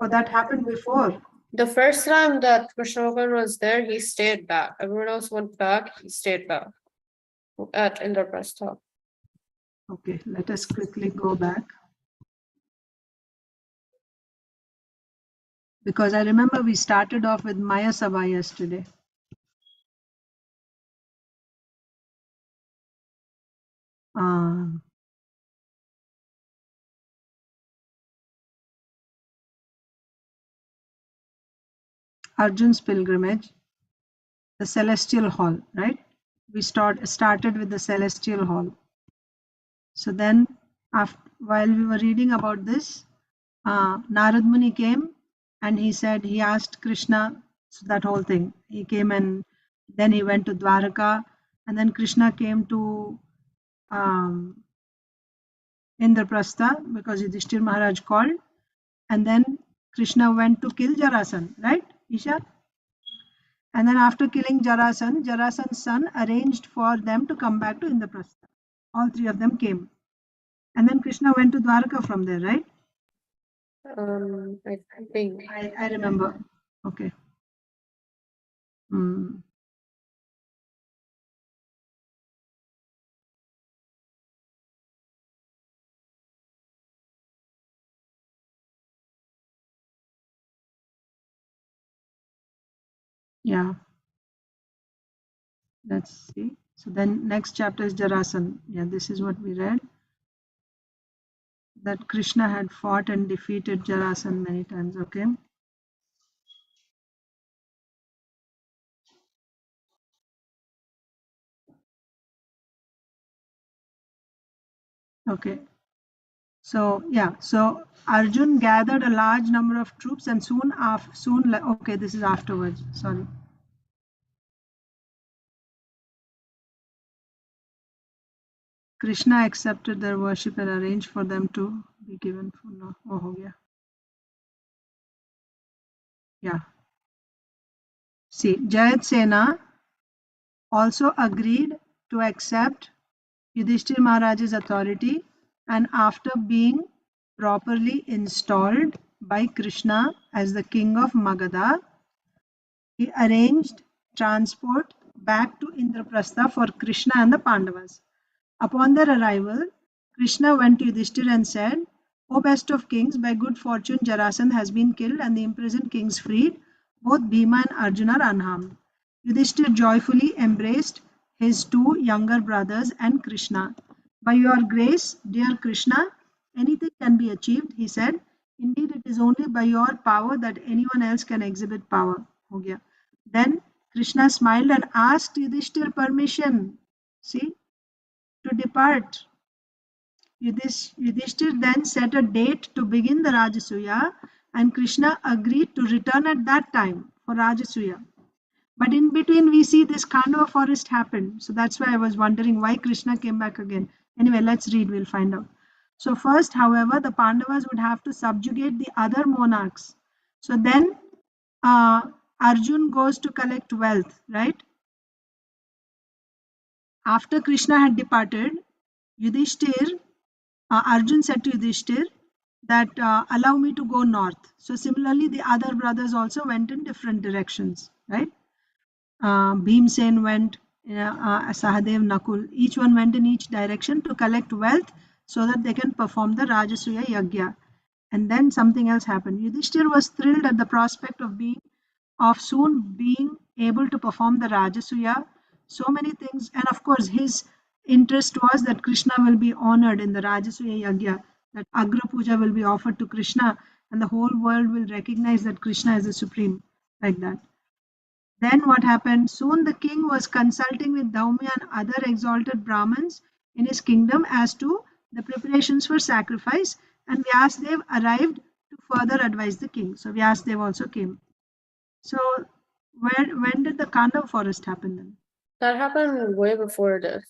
Oh, that happened before. The first time that Krishna Bhagavan was there, he stayed back. Everyone else went back, he stayed back at Indraprastha. Okay, let us quickly go back. Because I remember we started off with Maya Sabha yesterday. Arjun's pilgrimage, the celestial hall, right? We started with the celestial hall. So then, while we were reading about this, Narad Muni came and he said, he asked Krishna, so that whole thing. He came and then he went to Dwaraka, and then Krishna came to Indraprastha because Yudhishthir Maharaj called, and then Krishna went to kill Jarasandha, right, Isha? And then after killing Jarasandha, Jarasandha's son arranged for them to come back to Indraprastha. All three of them came. And then Krishna went to Dwaraka from there, right? I think. I remember. Okay. Yeah. Let's see. So then next chapter is Jarasandha. Yeah, this is what we read. That Krishna had fought and defeated Jarasandha many times. Okay. Okay. So yeah, so Arjun gathered a large number of troops and okay, this is afterwards. Sorry. Krishna accepted their worship and arranged for them to be given food. No, oh yeah. Yeah. See, Jayatsena also agreed to accept Yudhishthir Maharaj's authority, and after being properly installed by Krishna as the king of Magadha, he arranged transport back to Indraprastha for Krishna and the Pandavas. Upon their arrival, Krishna went to Yudhishthir and said, O best of kings, by good fortune Jarasandha has been killed and the imprisoned kings freed. Both Bhima and Arjuna are unharmed. Yudhishthir joyfully embraced his two younger brothers and Krishna. By your grace, dear Krishna, anything can be achieved, he said. Indeed, it is only by your power that anyone else can exhibit power. Then Krishna smiled and asked Yudhishthir permission. See? To depart. Yudhishthir then set a date to begin the Rājasūya, and Krishna agreed to return at that time for Rājasūya. But in between, we see this Khandava forest happened. So that's why I was wondering why Krishna came back again. Anyway, let's read, we'll find out. So first, however, the Pandavas would have to subjugate the other monarchs. So then Arjun goes to collect wealth, right? After Krishna had departed, Arjun said to Yudhishthir that allow me to go north. So similarly, the other brothers also went in different directions, right? Bhimsen went, Sahadev, Nakul, each one went in each direction to collect wealth so that they can perform the Rājasūya Yagya. And then something else happened. Yudhishthir was thrilled at the prospect of soon being able to perform the Rājasūya. So many things, and of course his interest was that Krishna will be honored in the Rājasūya Yagya, that Agra Puja will be offered to Krishna and the whole world will recognize that Krishna is the supreme, like that. Then what happened? Soon the king was consulting with Dhaumya and other exalted Brahmins in his kingdom as to the preparations for sacrifice, and Vyasadev arrived to further advise the king. So Vyasadev also came. So when did the Khandava forest happen then? That happened way before this.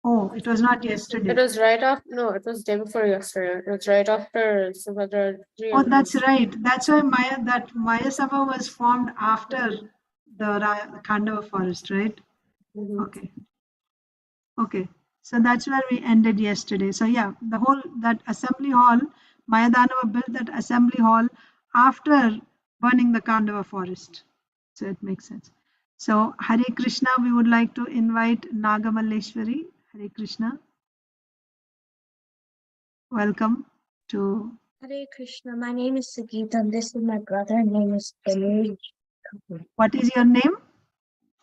Oh, it was not yesterday. It was right after, no, it was day before yesterday. It was right after Subhadra. Oh, that's right. That's why Maya Sabha was formed after the Khandava forest, right? Okay. Okay. So that's where we ended yesterday. So yeah, that assembly hall, Mayadanava built that assembly hall after burning the Khandava forest. So it makes sense. So Hare Krishna, we would like to invite Nagamalleshwari. Hare Krishna. Welcome to. Hare Krishna. My name is Sagita and this is my brother. His name is Ganesh. What is your name?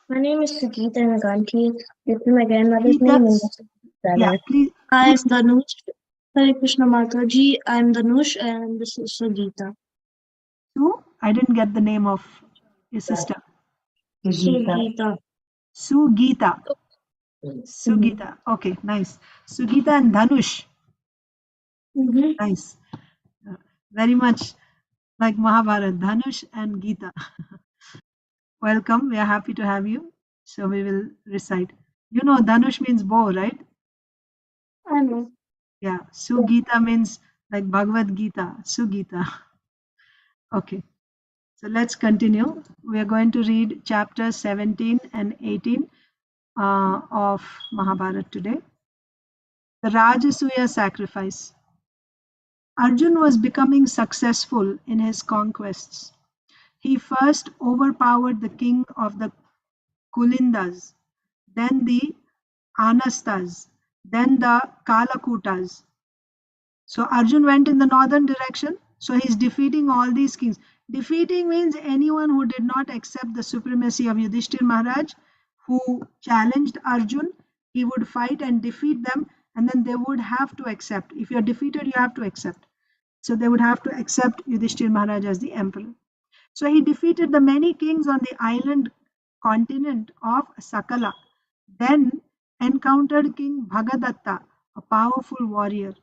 My name is Sagita Naganti. This is my grandmother's name. And this is my brother. Yeah, please. I'm Danush. Hare Krishna Mataji. I'm Danush and this is Sagita. Who? I didn't get the name of. His sister. Sugita. Sugita. Sugita. Okay, nice. Sugita and Dhanush. Nice. Very much like Mahabharata, Dhanush and Gita. Welcome. We are happy to have you. So we will recite. You know, Dhanush means bow, right? I know. Yeah. Sugita means like Bhagavad Gita. Sugita. Okay. So let's continue. We are going to read chapters 17 and 18 of Mahabharata today. The Rājasūya Sacrifice. Arjun was becoming successful in his conquests. He first overpowered the king of the Kulindas, then the Anastas, then the Kalakutas. So Arjun went in the northern direction. So he's defeating all these kings. Defeating means anyone who did not accept the supremacy of Yudhishthir Maharaj, who challenged Arjun, he would fight and defeat them, and then they would have to accept. If you're defeated, you have to accept. So they would have to accept Yudhishthir Maharaj as the emperor. So he defeated the many kings on the island continent of Sakala, then encountered King Bhagadatta, a powerful warrior.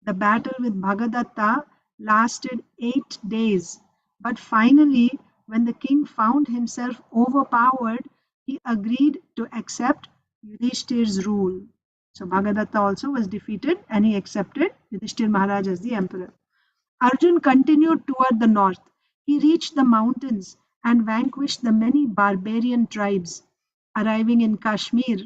The battle with Bhagadatta lasted 8 days, but finally, when the king found himself overpowered, he agreed to accept Yudhishthir's rule. So Bhagadatta also was defeated and he accepted Yudhishthir Maharaj as the emperor. Arjun continued toward the north. He reached the mountains and vanquished the many barbarian tribes. Arriving in Kashmir,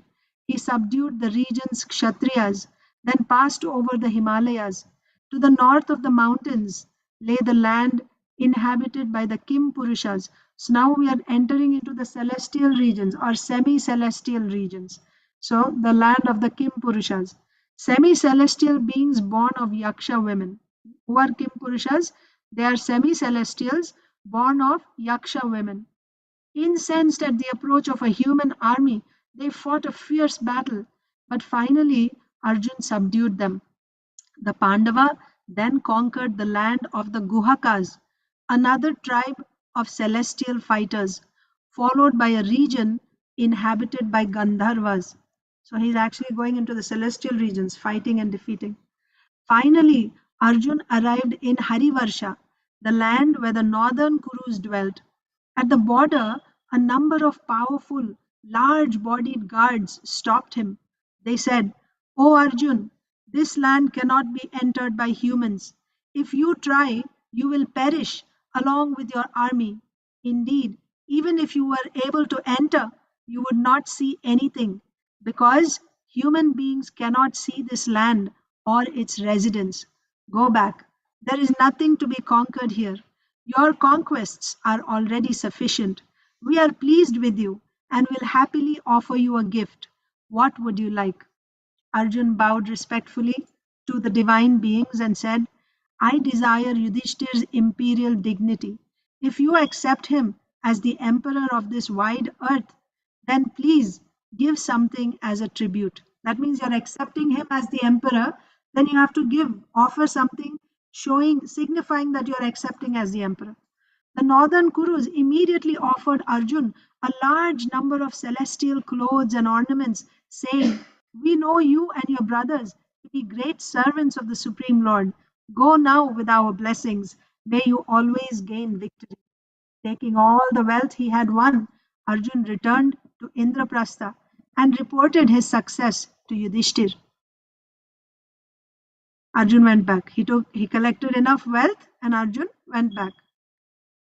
he subdued the region's Kshatriyas, then passed over the Himalayas. To the north of the mountains lay the land inhabited by the Kim Purushas. So now we are entering into the celestial regions or semi-celestial regions. So the land of the Kim Purushas. Semi-celestial beings born of Yaksha women. Who are Kim Purushas? They are semi-celestials born of Yaksha women. Incensed at the approach of a human army, they fought a fierce battle, but finally Arjun subdued them. The Pandava then conquered the land of the Guhakas, another tribe of celestial fighters, followed by a region inhabited by Gandharvas. So he's actually going into the celestial regions, fighting and defeating. Finally, Arjun arrived in Harivarsha, the land where the northern Kurus dwelt. At the border, a number of powerful, large bodied guards stopped him. They said, "O Arjun, this land cannot be entered by humans. If you try, you will perish along with your army. Indeed, even if you were able to enter, you would not see anything, because human beings cannot see this land or its residents. Go back. There is nothing to be conquered here. Your conquests are already sufficient. We are pleased with you and will happily offer you a gift. What would you like?" Arjun bowed respectfully to the divine beings and said, "I desire Yudhishthir's imperial dignity. If you accept him as the emperor of this wide earth, then please give something as a tribute." That means you're accepting him as the emperor, then you have to offer something signifying that you're accepting as the emperor. The northern Kurus immediately offered Arjun a large number of celestial clothes and ornaments, saying, "We know you and your brothers to be great servants of the Supreme Lord. Go now with our blessings. May you always gain victory." Taking all the wealth he had won, Arjun returned to Indraprastha and reported his success to Yudhishthir. Arjun went back. He collected enough wealth and Arjun went back.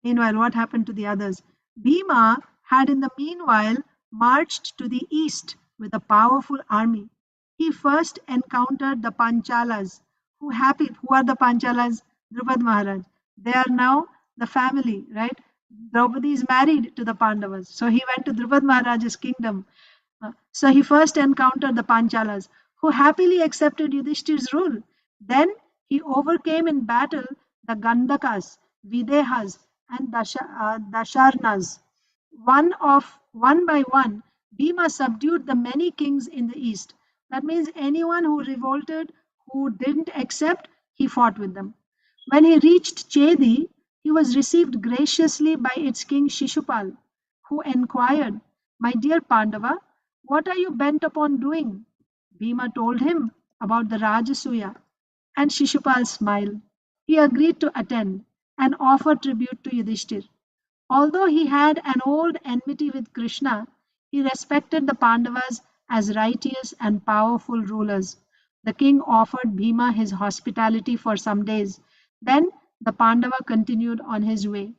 Meanwhile, what happened to the others? Bhima had in the meanwhile marched to the east with a powerful army. He first encountered the Panchalas. Who are the Panchalas? Drupad Maharaj. They are now the family, right? Draupadi is married to the Pandavas. So he went to Drupad Maharaj's kingdom. So he first encountered the Panchalas, who happily accepted Yudhishthir's rule. Then he overcame in battle the Gandakas, Videhas, and Dasharnas. One by one, Bhima subdued the many kings in the east. That means anyone who revolted, who didn't accept, he fought with them. When he reached Chedi, He was received graciously by its king Sisupala, who enquired, "My dear Pandava, what are you bent upon doing?" Bhima told him about the Rājasūya, and Sisupala smiled. He agreed to attend and offer tribute to Yudhishthira. Although he had an old enmity with Krishna, he respected the Pandavas as righteous and powerful rulers. The king offered Bhima his hospitality for some days. Then the Pandava continued on his way.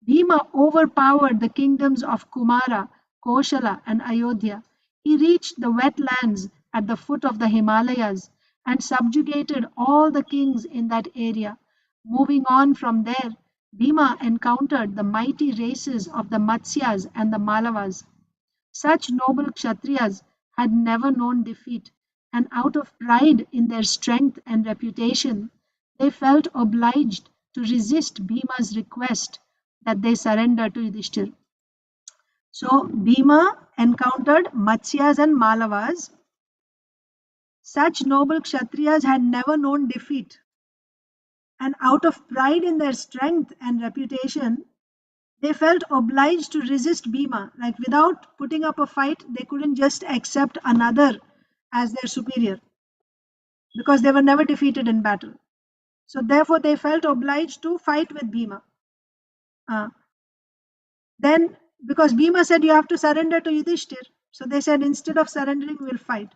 Bhima overpowered the kingdoms of Kumara, Koshala, and Ayodhya. He reached the wetlands at the foot of the Himalayas and subjugated all the kings in that area. Moving on from there, Bhima encountered the mighty races of the Matsyas and the Malavas. Such noble Kshatriyas had never known defeat, and out of pride in their strength and reputation, they felt obliged to resist Bhima's request that they surrender to Yudhishthira. So Bhima encountered Matsyas and Malavas. Such noble Kshatriyas had never known defeat, and out of pride in their strength and reputation, they felt obliged to resist Bhima. Like without putting up a fight, they couldn't just accept another as their superior because they were never defeated in battle. So therefore, they felt obliged to fight with Bhima. Then, because Bhima said you have to surrender to Yudhishthir, so they said instead of surrendering, we'll fight.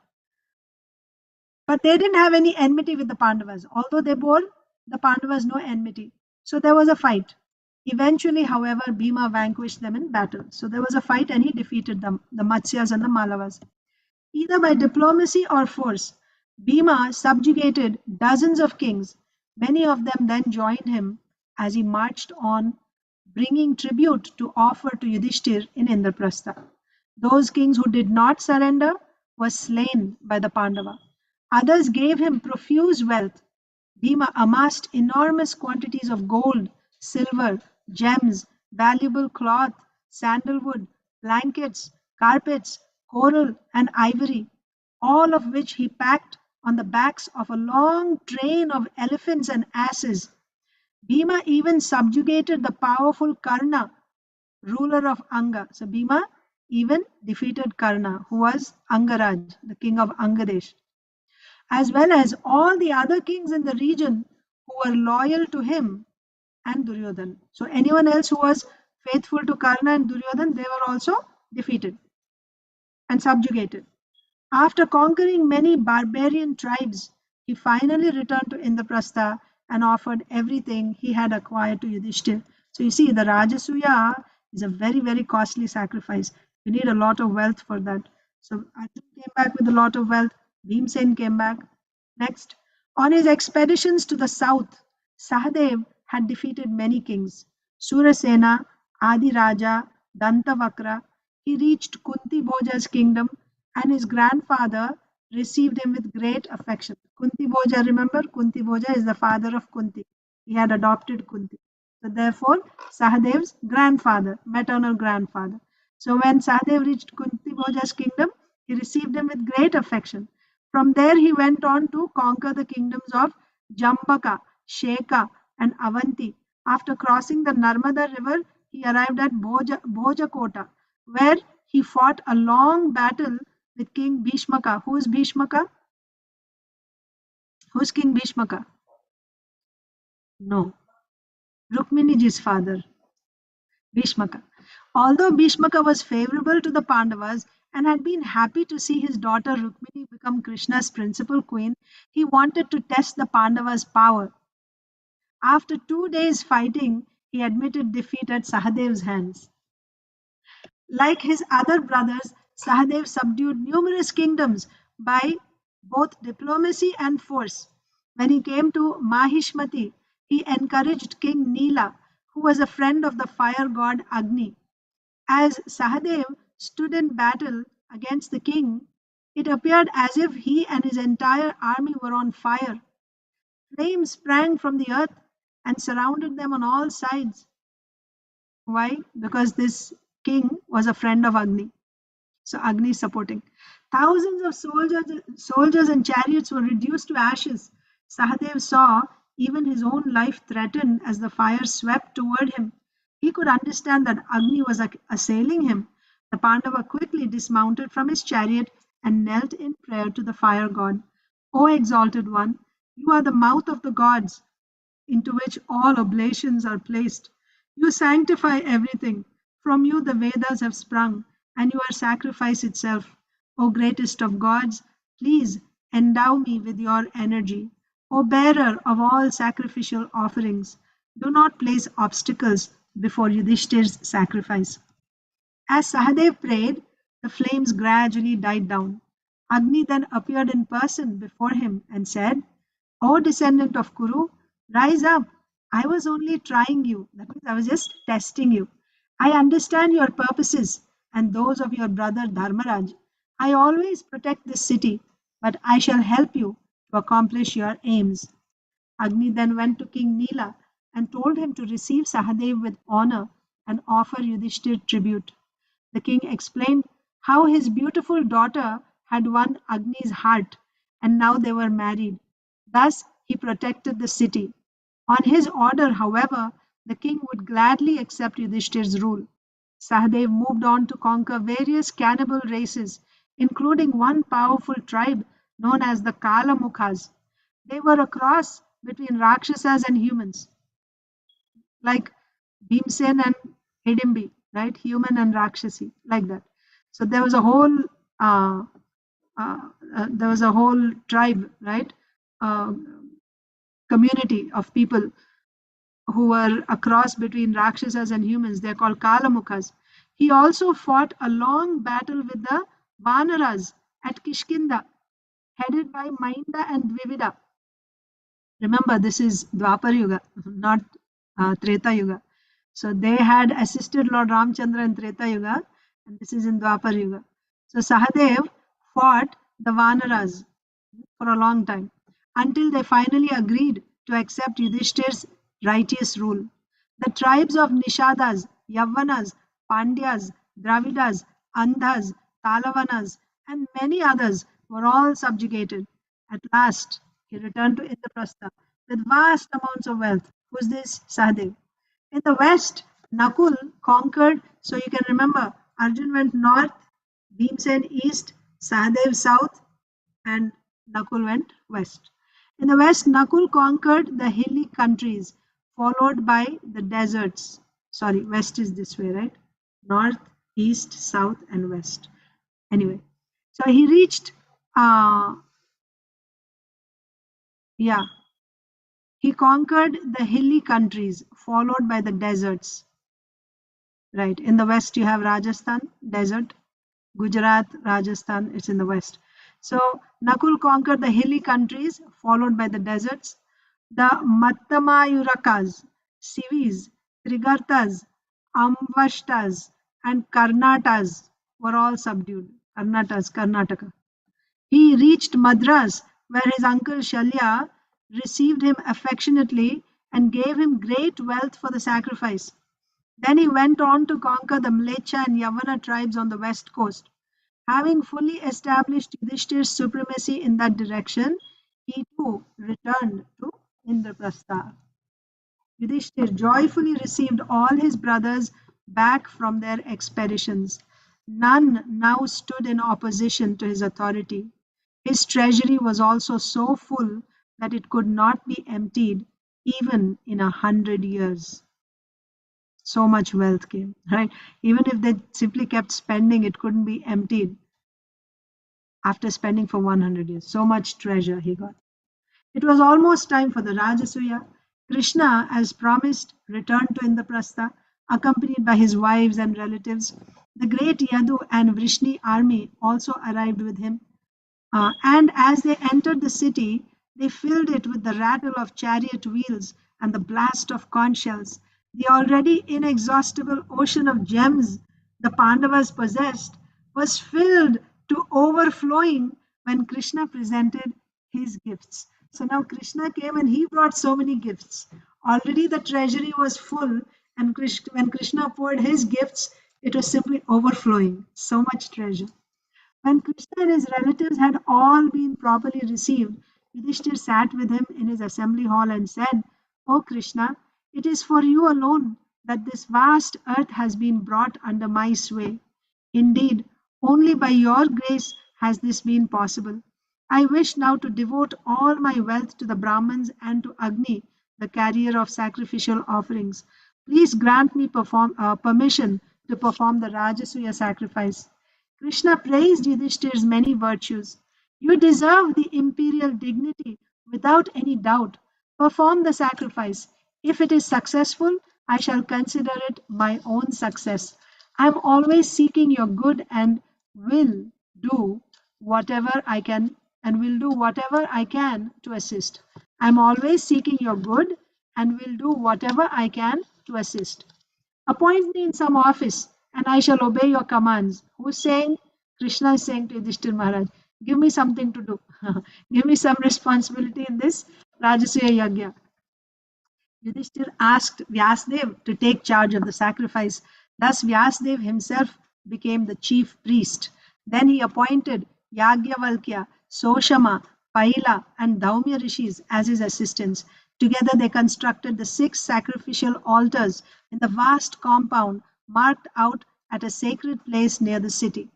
But they didn't have any enmity with the Pandavas, although they bore the Pandavas no enmity. So there was a fight. Eventually, however, Bhima vanquished them in battle. So there was a fight and he defeated them, the Matsyas and the Malavas. Either by diplomacy or force, Bhima subjugated dozens of kings. Many of them then joined him as he marched on, bringing tribute to offer to Yudhishthir in Indraprastha. Those kings who did not surrender were slain by the Pandava. Others gave him profuse wealth. Bhima amassed enormous quantities of gold, silver, gems, valuable cloth, sandalwood, blankets, carpets, coral, and ivory, all of which he packed on the backs of a long train of elephants and asses. Bhima even subjugated the powerful Karna, ruler of Anga. So Bhima even defeated Karna, who was Angaraj, the king of Angadesh, as well as all the other kings in the region who were loyal to him and Duryodhan. So anyone else who was faithful to Karna and Duryodhan, they were also defeated and subjugated. After conquering many barbarian tribes, he finally returned to Indraprastha and offered everything he had acquired to Yudhishthir. So you see, the Rājasūya is a very, very costly sacrifice. You need a lot of wealth for that. So Arjun came back with a lot of wealth. Bhimsen came back. Next, on his expeditions to the south, Sahadev had defeated many kings. Surasena, Adi Raja, Dantavakra. He reached Kunti Bhoja's kingdom, and his grandfather received him with great affection. Kunti Bhoja, remember, Kunti Bhoja is the father of Kunti. He had adopted Kunti. So therefore, Sahadev's grandfather, maternal grandfather. So when Sahadev reached Kunti Bhoja's kingdom, he received him with great affection. From there, he went on to conquer the kingdoms of Jambaka, Sheka, and Avanti. After crossing the Narmada river, he arrived at Bhojakota, where he fought a long battle with King Bhishmaka. Who is Bhishmaka? Who's King Bhishmaka? No. Rukminiji's father, Bhishmaka. Although Bhishmaka was favorable to the Pandavas and had been happy to see his daughter Rukmini become Krishna's principal queen, he wanted to test the Pandavas' power. After 2 days fighting, he admitted defeat at Sahadev's hands. Like his other brothers, Sahadev subdued numerous kingdoms by both diplomacy and force. When he came to Mahishmati, he encouraged King Nila, who was a friend of the fire god Agni. As Sahadev stood in battle against the king, it appeared as if he and his entire army were on fire. Flames sprang from the earth and surrounded them on all sides. Why? Because this king was a friend of Agni. So Agni is supporting. Thousands of soldiers and chariots were reduced to ashes. Sahadev saw even his own life threatened as the fire swept toward him. He could understand that Agni was assailing him. The Pandava quickly dismounted from his chariot and knelt in prayer to the fire god. O exalted one, you are the mouth of the gods, into which all oblations are placed. You sanctify everything. From you the Vedas have sprung, and you are sacrifice itself. O greatest of gods, please endow me with your energy. O bearer of all sacrificial offerings, do not place obstacles before Yudhishthir's sacrifice. As Sahadev prayed, the flames gradually died down. Agni then appeared in person before him and said, O descendant of Kuru, rise up. I was only trying you. That means I was just testing you. I understand your purposes and those of your brother Dharmaraj. I always protect this city, but I shall help you to accomplish your aims. Agni then went to King Nila and told him to receive Sahadev with honor and offer Yudhishthir tribute. The king explained how his beautiful daughter had won Agni's heart and now they were married. Thus, he protected the city. On his order, however, the king would gladly accept Yudhishthir's rule. Sahadev moved on to conquer various cannibal races, including one powerful tribe known as the Kalamukhas. They were a cross between Rakshasas and humans, like Bhimsen and Hidimbi, right? Human and Rakshasi, like that. So there was a whole tribe, right? Community of people who were a cross between Rakshasas and humans. They're called Kalamukhas. He also fought a long battle with the Vanaras at Kishkinda, headed by Mainda and Dvivida. Remember, this is Dwapar Yuga, not Treta Yuga. So they had assisted Lord Ramchandra in Treta Yuga, and this is in Dwapar Yuga. So Sahadev fought the Vanaras for a long time until they finally agreed to accept Yudhishthir's righteous rule. The tribes of Nishadas, Yavanas, Pandyas, Dravidas, Andhas, Talavanas, and many others were all subjugated. At last, he returned to Indraprastha with vast amounts of wealth. Who's this? Sahadev. In the west, Nakul conquered, so you can remember, Arjun went north, Bhimsen east, Sahadev south, and Nakul went west. In the west, Nakul conquered the hilly countries, followed by the deserts. Sorry, west is this way, right? North, east, south, and west. Anyway, so he reached, he conquered the hilly countries, followed by the deserts. Right, in the west you have Rajasthan, desert, Gujarat, Rajasthan, it's in the west. So Nakul conquered the hilly countries, followed by the deserts. The Mattamayurakas, Sivis, Trigartas, Amvashtas, and Karnatas were all subdued. Karnataka. He reached Madras, where his uncle Shalya received him affectionately and gave him great wealth for the sacrifice. Then he went on to conquer the Mlecha and Yavana tribes on the west coast. Having fully established Yudhishthir's supremacy in that direction, he too returned to Indraprastha. Yudhishthir joyfully received all his brothers back from their expeditions. None now stood in opposition to his authority. His treasury was also so full that it could not be emptied even in 100 years. So much wealth came, right? Even if they simply kept spending, it couldn't be emptied after spending for 100 years. So much treasure he got. It was almost time for the Rājasūya. Krishna, as promised, returned to Indraprastha, accompanied by his wives and relatives. The great Yadu and Vrishni army also arrived with him. And as they entered the city, they filled it with the rattle of chariot wheels and the blast of conch shells. The already inexhaustible ocean of gems the Pandavas possessed was filled to overflowing when Krishna presented his gifts. So now Krishna came and he brought so many gifts. Already the treasury was full, and when Krishna poured his gifts, it was simply overflowing. So much treasure. When Krishna and his relatives had all been properly received, Yudhishthir sat with him in his assembly hall and said, "O Krishna, it is for you alone that this vast earth has been brought under my sway. Indeed, only by your grace has this been possible. I wish now to devote all my wealth to the Brahmins and to Agni, the carrier of sacrificial offerings. Please grant me permission to perform the Rājasūya sacrifice." Krishna praised Yudhishthir's many virtues. "You deserve the imperial dignity without any doubt. Perform the sacrifice. If it is successful, I shall consider it my own success. I am always seeking your good and will do whatever I can to assist. I am always seeking your good and will do whatever I can to assist. Appoint me in some office and I shall obey your commands." Who's saying? Krishna is saying to Yudhishthir Maharaj, give me something to do. Give me some responsibility in this Rājasūya Yajna. Yudhishthir asked Vyasdev to take charge of the sacrifice. Thus Vyasdev himself became the chief priest. Then he appointed Yagyavalkya, Soshama, Paila, and Dhaumya rishis as his assistants. Together they constructed the 6 sacrificial altars in the vast compound marked out at a sacred place near the city.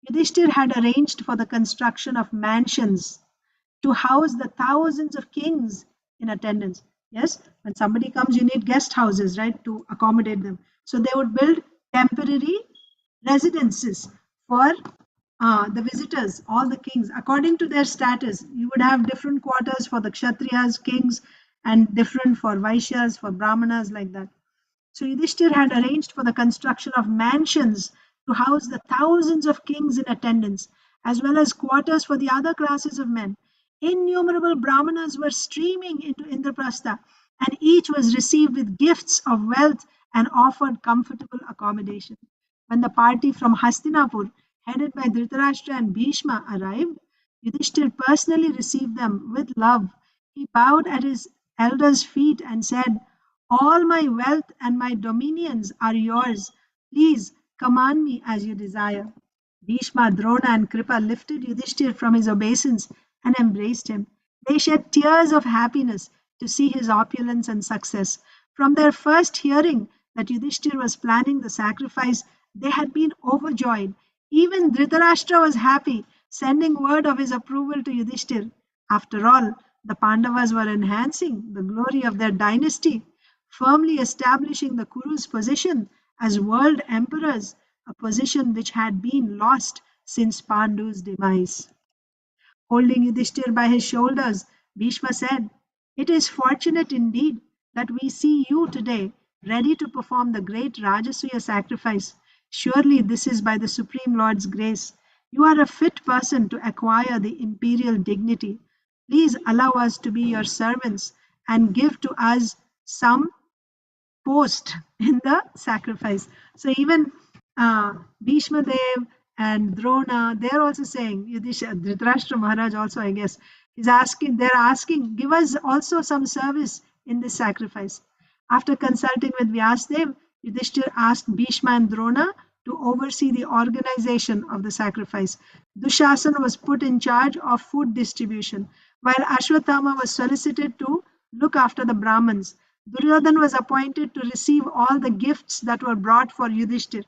Yudhishthir had arranged for the construction of mansions to house the thousands of kings in attendance. Yes, when somebody comes, you need guest houses, right, to accommodate them. So they would build temporary residences for the visitors, all the kings, according to their status. You would have different quarters for the Kshatriyas, kings, and different for Vaishyas, for Brahmanas, like that. So Yudhishthir had arranged for the construction of mansions to house the thousands of kings in attendance, as well as quarters for the other classes of men. Innumerable Brahmanas were streaming into Indraprastha, and each was received with gifts of wealth and offered comfortable accommodation. When the party from Hastinapur, headed by Dhritarashtra and Bhishma, arrived, Yudhishthir personally received them with love. He bowed at his elders' feet and said, "All my wealth and my dominions are yours. Please command me as you desire." Bhishma, Drona, and Kripa lifted Yudhishthir from his obeisance and embraced him. They shed tears of happiness to see his opulence and success. From their first hearing that Yudhishthir was planning the sacrifice, they had been overjoyed. Even Dhritarashtra was happy, sending word of his approval to Yudhishthir. After all, the Pandavas were enhancing the glory of their dynasty, firmly establishing the Kurus' position as world emperors, a position which had been lost since Pandu's demise. Holding Yudhishthir by his shoulders, Bhishma said, "It is fortunate indeed that we see you today, ready to perform the great Rājasūya sacrifice. Surely this is by the Supreme Lord's grace. You are a fit person to acquire the imperial dignity. Please allow us to be your servants and give to us some post in the sacrifice." So even Bhishma Dev and Drona, they're also saying, Dhritarashtra Maharaj also, I guess, they're asking, give us also some service in this sacrifice. After consulting with Vyasdev, Yudhishthir asked Bhishma and Drona to oversee the organization of the sacrifice. Dushasana was put in charge of food distribution, while Ashwatthama was solicited to look after the Brahmins. Duryodhana was appointed to receive all the gifts that were brought for Yudhishthir,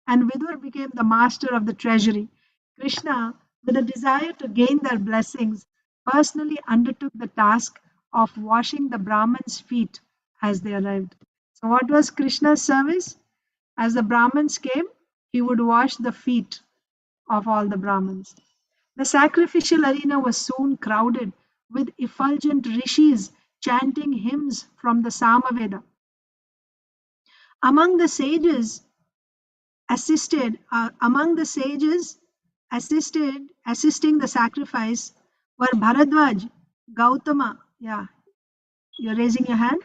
and Vidur became the master of the treasury. Krishna, with a desire to gain their blessings, personally undertook the task of washing the Brahmins' feet as they arrived. So what was Krishna's service? As the Brahmins came, he would wash the feet of all the Brahmins. The sacrificial arena was soon crowded with effulgent rishis chanting hymns from the Samaveda. Among the sages assisting the sacrifice were Bharadwaj, Gautama. Yeah, you're raising your hand?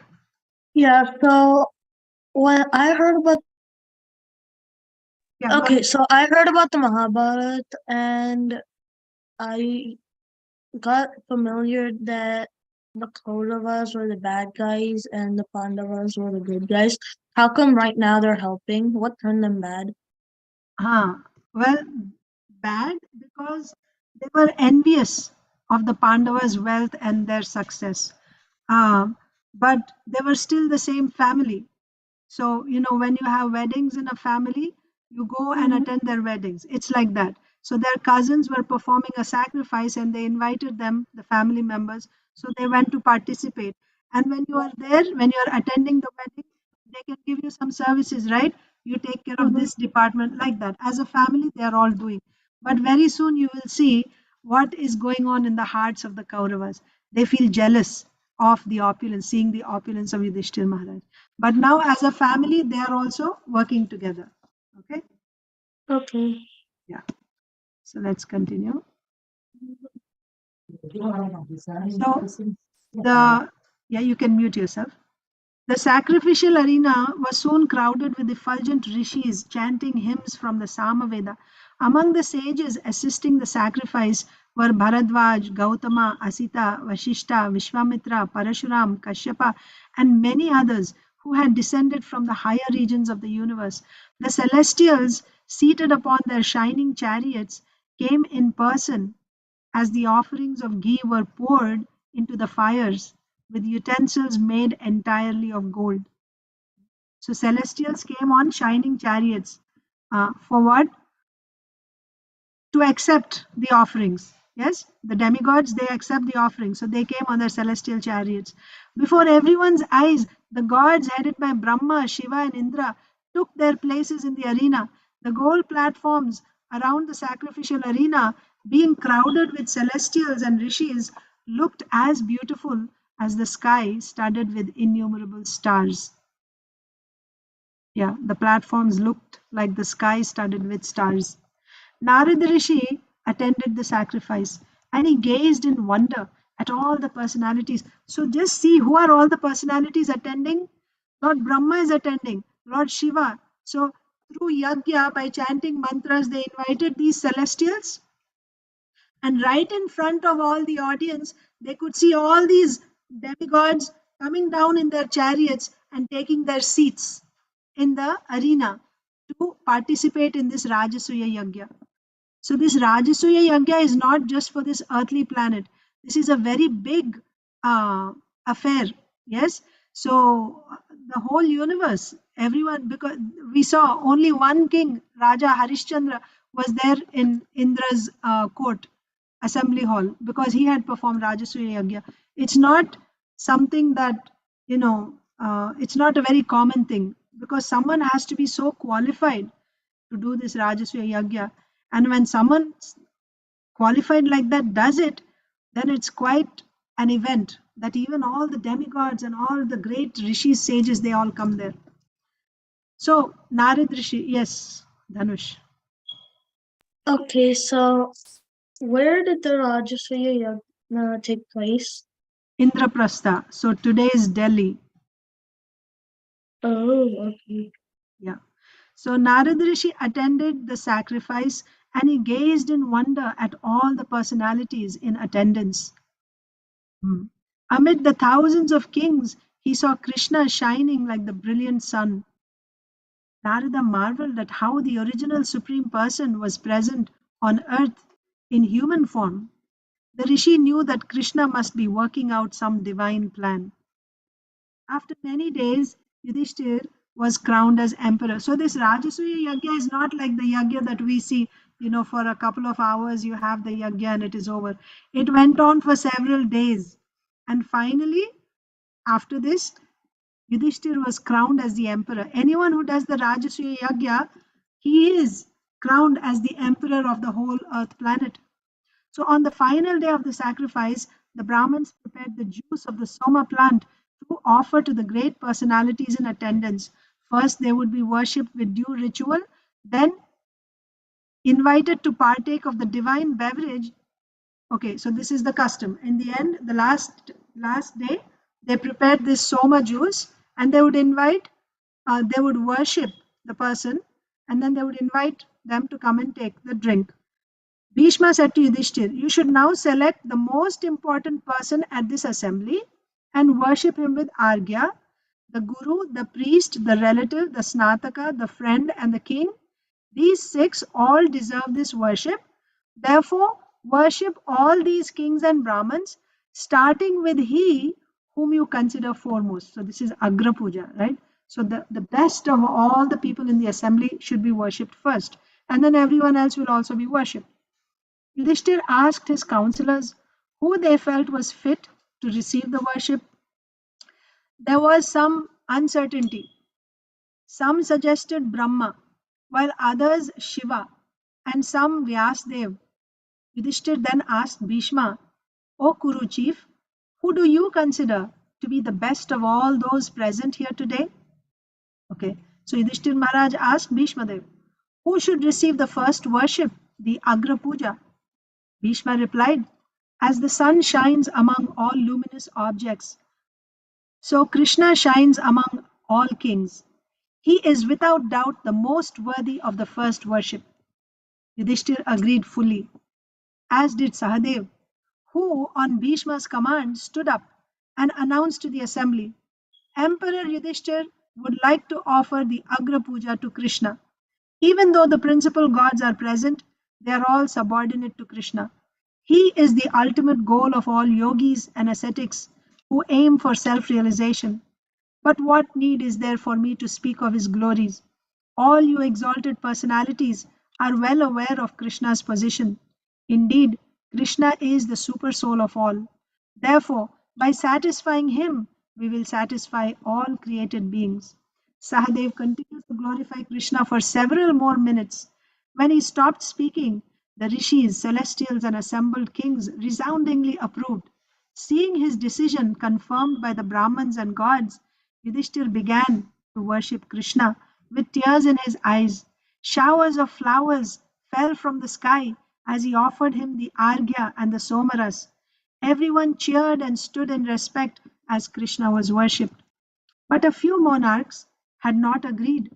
Yeah, so when I heard about Yeah, okay, so I heard about the Mahabharata and I got familiar that the Kauravas were the bad guys and the Pandavas were the good guys. How come right now they're helping? What turned them bad? Well, bad because they were envious of the Pandavas' wealth and their success. But they were still the same family. So, when you have weddings in a family, you go and attend their weddings. It's like that. So their cousins were performing a sacrifice and they invited them, the family members. So they went to participate. And when you are there, when you are attending the wedding, they can give you some services, right? You take care of this department, like that. As a family, they are all doing. But very soon you will see what is going on in the hearts of the Kauravas. They feel jealous of the opulence, seeing the opulence of Yudhishthir Maharaj. But now, as a family, they are also working together. Okay. Okay. Yeah. So let's continue. So you can mute yourself. The sacrificial arena was soon crowded with effulgent rishis chanting hymns from the Samaveda. Among the sages assisting the sacrifice were Bharadwaj, Gautama, Asita, Vashishta, Vishwamitra, Parashuram, Kashyapa, and many others who had descended from the higher regions of the universe. The celestials, seated upon their shining chariots, came in person as the offerings of ghee were poured into the fires with utensils made entirely of gold. So celestials came on shining chariots. For what? To accept the offerings. Yes, the demigods, they accept the offerings. So they came on their celestial chariots. Before everyone's eyes, the gods headed by Brahma, Shiva, and Indra took their places in the arena. The gold platforms around the sacrificial arena, being crowded with celestials and rishis, looked as beautiful as the sky studded with innumerable stars. Yeah, the platforms looked like the sky studded with stars. Narada Rishi attended the sacrifice and he gazed in wonder at all the personalities. So just see who are all the personalities attending. Lord Brahma is attending, Lord Shiva. So through yajna, by chanting mantras, they invited these celestials. And right in front of all the audience, they could see all these demigods coming down in their chariots and taking their seats in the arena to participate in this Rājasūya yajna. So this Rājasūya yajna is not just for this earthly planet. This is a very big affair. Yes. So the whole universe, everyone, because we saw only one king, Raja Harishchandra, was there in Indra's court, assembly hall, because he had performed Rājasūya yajna. It's not something that, it's not a very common thing, because someone has to be so qualified to do this Rājasūya yajna. And when someone qualified like that does it, then it's quite an event that even all the demigods and all the great rishis, sages, they all come there. So Narad Rishi, yes, Dhanush. Okay, so where did the Rājasūya yajna take place? Indraprastha. So today is Delhi. Oh, okay. Yeah. So Narad Rishi attended the sacrifice and he gazed in wonder at all the personalities in attendance. Amid the thousands of kings, he saw Krishna shining like the brilliant sun. Narada marveled at how the original Supreme Person was present on earth in human form. The Rishi knew that Krishna must be working out some divine plan. After many days, Yudhishthir was crowned as emperor. So this Rājasūya yajna is not like the yajna that we see, for a couple of hours you have the yajna and it is over. It went on for several days. And finally, after this, Yudhishthir was crowned as the emperor. Anyone who does the Rājasūya yajna, he is crowned as the emperor of the whole earth planet. So on the final day of the sacrifice, the Brahmins prepared the juice of the Soma plant to offer to the great personalities in attendance. First, they would be worshipped with due ritual, then invited to partake of the divine beverage. Okay, so this is the custom. In the end, the last day, they prepared this Soma juice and they would they would worship the person and then they would invite them to come and take the drink. Bhishma said to Yudhishthir, you should now select the most important person at this assembly and worship him with Argya, the guru, the priest, the relative, the snataka, the friend, and the king. These 6 all deserve this worship. Therefore, Worship all these kings and Brahmins, starting with he whom you consider foremost. So this is Agra Puja, right? So the best of all the people in the assembly should be worshipped first, and then everyone else will also be worshipped. Yudhishthir asked his counselors who they felt was fit to receive the worship. There was some uncertainty. Some suggested Brahma, while others Shiva, and some Vyasdev. Yudhishthir then asked Bhishma, O Kuru chief, who do you consider to be the best of all those present here today? Okay, so Yudhishthir Maharaj asked Bhishma Dev, who should receive the first worship, the Agra Puja? Bhishma replied, as the sun shines among all luminous objects, so Krishna shines among all kings. He is without doubt the most worthy of the first worship. Yudhishthir agreed fully, as did Sahadev, who on Bhishma's command stood up and announced to the assembly, Emperor Yudhishthir would like to offer the Agra Puja to Krishna. Even though the principal gods are present, they are all subordinate to Krishna. He is the ultimate goal of all yogis and ascetics who aim for self-realization. But what need is there for me to speak of his glories? All you exalted personalities are well aware of Krishna's position. Indeed, Krishna is the super soul of all. Therefore, by satisfying him, we will satisfy all created beings. Sahadev continues to glorify Krishna for several more minutes. When he stopped speaking, the rishis, celestials, and assembled kings resoundingly approved. Seeing his decision confirmed by the Brahmins and gods, Yudhishthir began to worship Krishna with tears in his eyes. Showers of flowers fell from the sky as he offered him the Arghya and the Somaras. Everyone cheered and stood in respect as Krishna was worshipped. But a few monarchs had not agreed.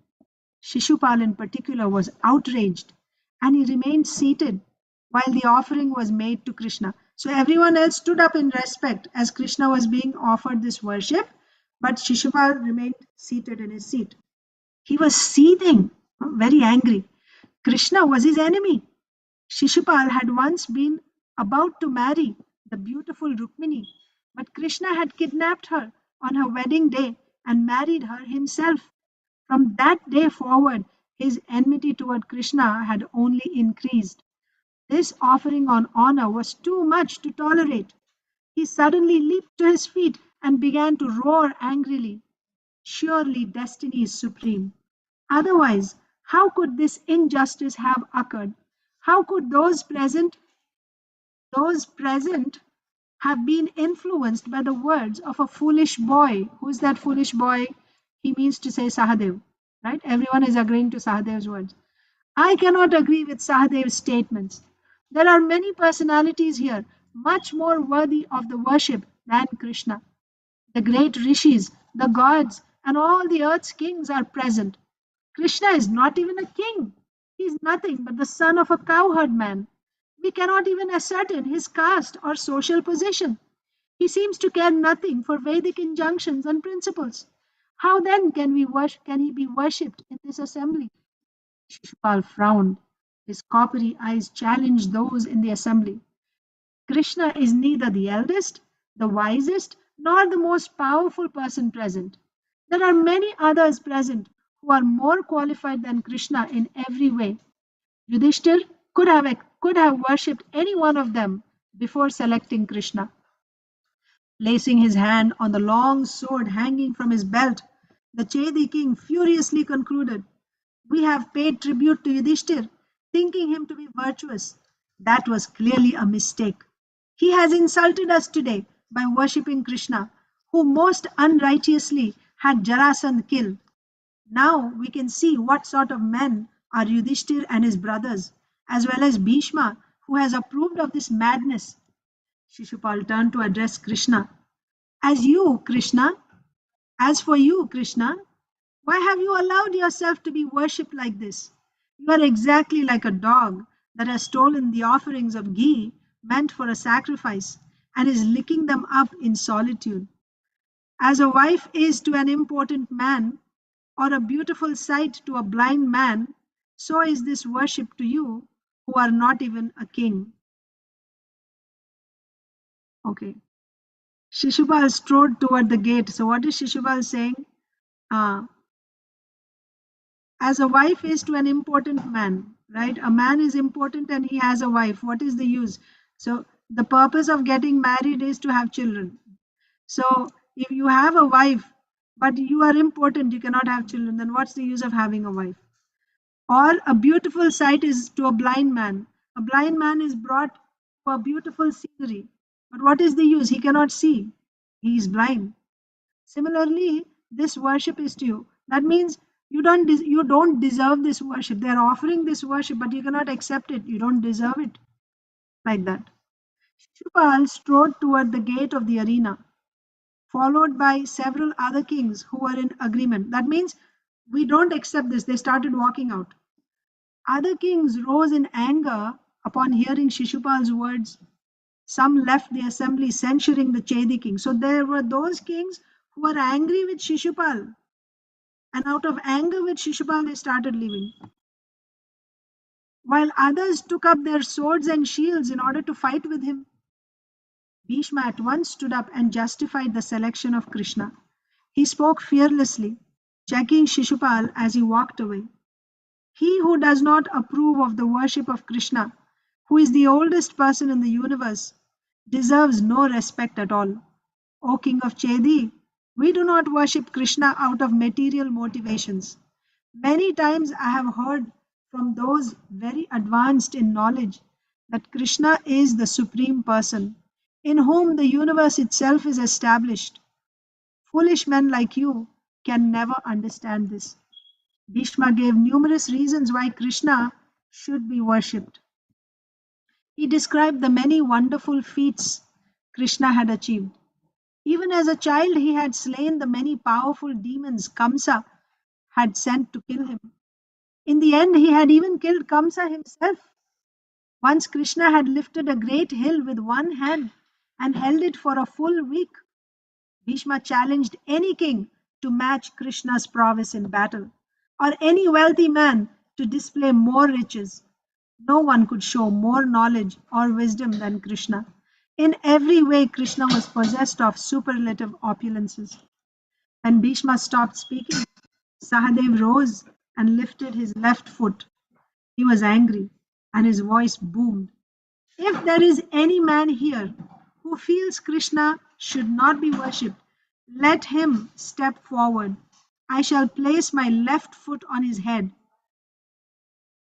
Sisupala in particular was outraged, and he remained seated while the offering was made to Krishna. So everyone else stood up in respect as Krishna was being offered this worship, but Sisupala remained seated in his seat. He was seething, very angry. Krishna was his enemy. Sisupala had once been about to marry the beautiful Rukmini, but Krishna had kidnapped her on her wedding day and married her himself. From that day forward, his enmity toward Krishna had only increased. This offering on honor was too much to tolerate. He suddenly leaped to his feet and began to roar angrily. Surely destiny is supreme. Otherwise, how could this injustice have occurred? How could those present have been influenced by the words of a foolish boy? Who is that foolish boy? He means to say Sahadev, right? Everyone is agreeing to Sahadev's words. I cannot agree with Sahadev's statements. There are many personalities here, much more worthy of the worship than Krishna. The great rishis, the gods, and all the earth's kings are present. Krishna is not even a king. He is nothing but the son of a cowherd man. We cannot even ascertain his caste or social position. He seems to care nothing for Vedic injunctions and principles. How then can he be worshipped in this assembly? Shishupal frowned. His coppery eyes challenged those in the assembly. Krishna is neither the eldest, the wisest, nor the most powerful person present. There are many others present who are more qualified than Krishna in every way. Yudhishthir could have worshipped any one of them before selecting Krishna. Placing his hand on the long sword hanging from his belt, the Chedi king furiously concluded, we have paid tribute to Yudhishthir, thinking him to be virtuous. That was clearly a mistake. He has insulted us today by worshipping Krishna, who most unrighteously had Jarasandh killed. Now we can see what sort of men are Yudhishthir and his brothers, as well as Bhishma, who has approved of this madness. Shishupal turned to address Krishna. As for you, Krishna, why have you allowed yourself to be worshipped like this? You are exactly like a dog that has stolen the offerings of ghee meant for a sacrifice and is licking them up in solitude. As a wife is to an important man, or a beautiful sight to a blind man, so is this worship to you who are not even a king. Okay. Sisupala strode toward the gate. So what is Sisupala saying? As a wife is to an important man, right? A man is important and he has a wife. What is the use? So the purpose of getting married is to have children. So if you have a wife, but you are important, you cannot have children, then what's the use of having a wife? Or a beautiful sight is to a blind man. A blind man is brought for beautiful scenery. But what is the use? He cannot see. He is blind. Similarly, this worship is to you. That means you don't deserve this worship. They are offering this worship, but you cannot accept it. You don't deserve it. Like that. Shishupal strode toward the gate of the arena, followed by several other kings who were in agreement. That means we don't accept this. They started walking out. Other kings rose in anger upon hearing Shishupal's words. Some left the assembly censuring the Chedi king. So there were those kings who were angry with Shishupal. And out of anger with Shishupal, they started leaving. While others took up their swords and shields in order to fight with him. Bhishma at once stood up and justified the selection of Krishna. He spoke fearlessly, checking Shishupal as he walked away. He who does not approve of the worship of Krishna, who is the oldest person in the universe, deserves no respect at all. O King of Chedi, we do not worship Krishna out of material motivations. Many times I have heard from those very advanced in knowledge that Krishna is the supreme person, in whom the universe itself is established. Foolish men like you can never understand this. Bhishma gave numerous reasons why Krishna should be worshipped. He described the many wonderful feats Krishna had achieved. Even as a child, he had slain the many powerful demons Kamsa had sent to kill him. In the end, he had even killed Kamsa himself. Once Krishna had lifted a great hill with one hand and held it for a full week. Bhishma challenged any king to match Krishna's prowess in battle, or any wealthy man to display more riches. No one could show more knowledge or wisdom than Krishna. In every way, Krishna was possessed of superlative opulences. When Bhishma stopped speaking, Sahadev rose and lifted his left foot. He was angry, and his voice boomed. If there is any man here who feels Krishna should not be worshipped, let him step forward. I shall place my left foot on his head.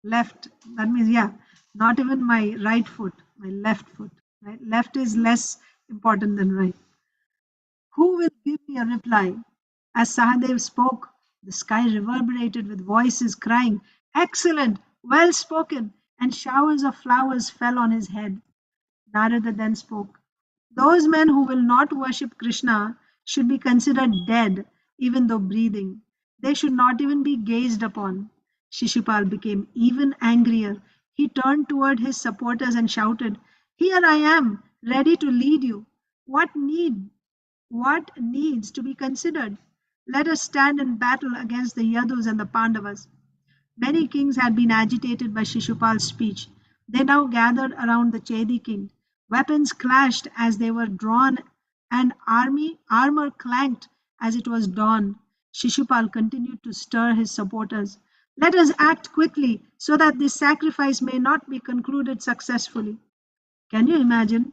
Left, that means, yeah, not even my right foot, my left foot. Right? Left is less important than right. Who will give me a reply? As Sahadev spoke, the sky reverberated with voices crying, Excellent, well spoken, and showers of flowers fell on his head. Narada then spoke. Those men who will not worship Krishna should be considered dead, even though breathing. They should not even be gazed upon. Shishupal became even angrier. He turned toward his supporters and shouted, Here I am, ready to lead you. What needs to be considered? Let us stand in battle against the Yadus and the Pandavas. Many kings had been agitated by Shishupal's speech. They now gathered around the Chedi king. Weapons clashed as they were drawn, and armor clanked as it was dawn. Shishupal continued to stir his supporters. Let us act quickly so that this sacrifice may not be concluded successfully. Can you imagine?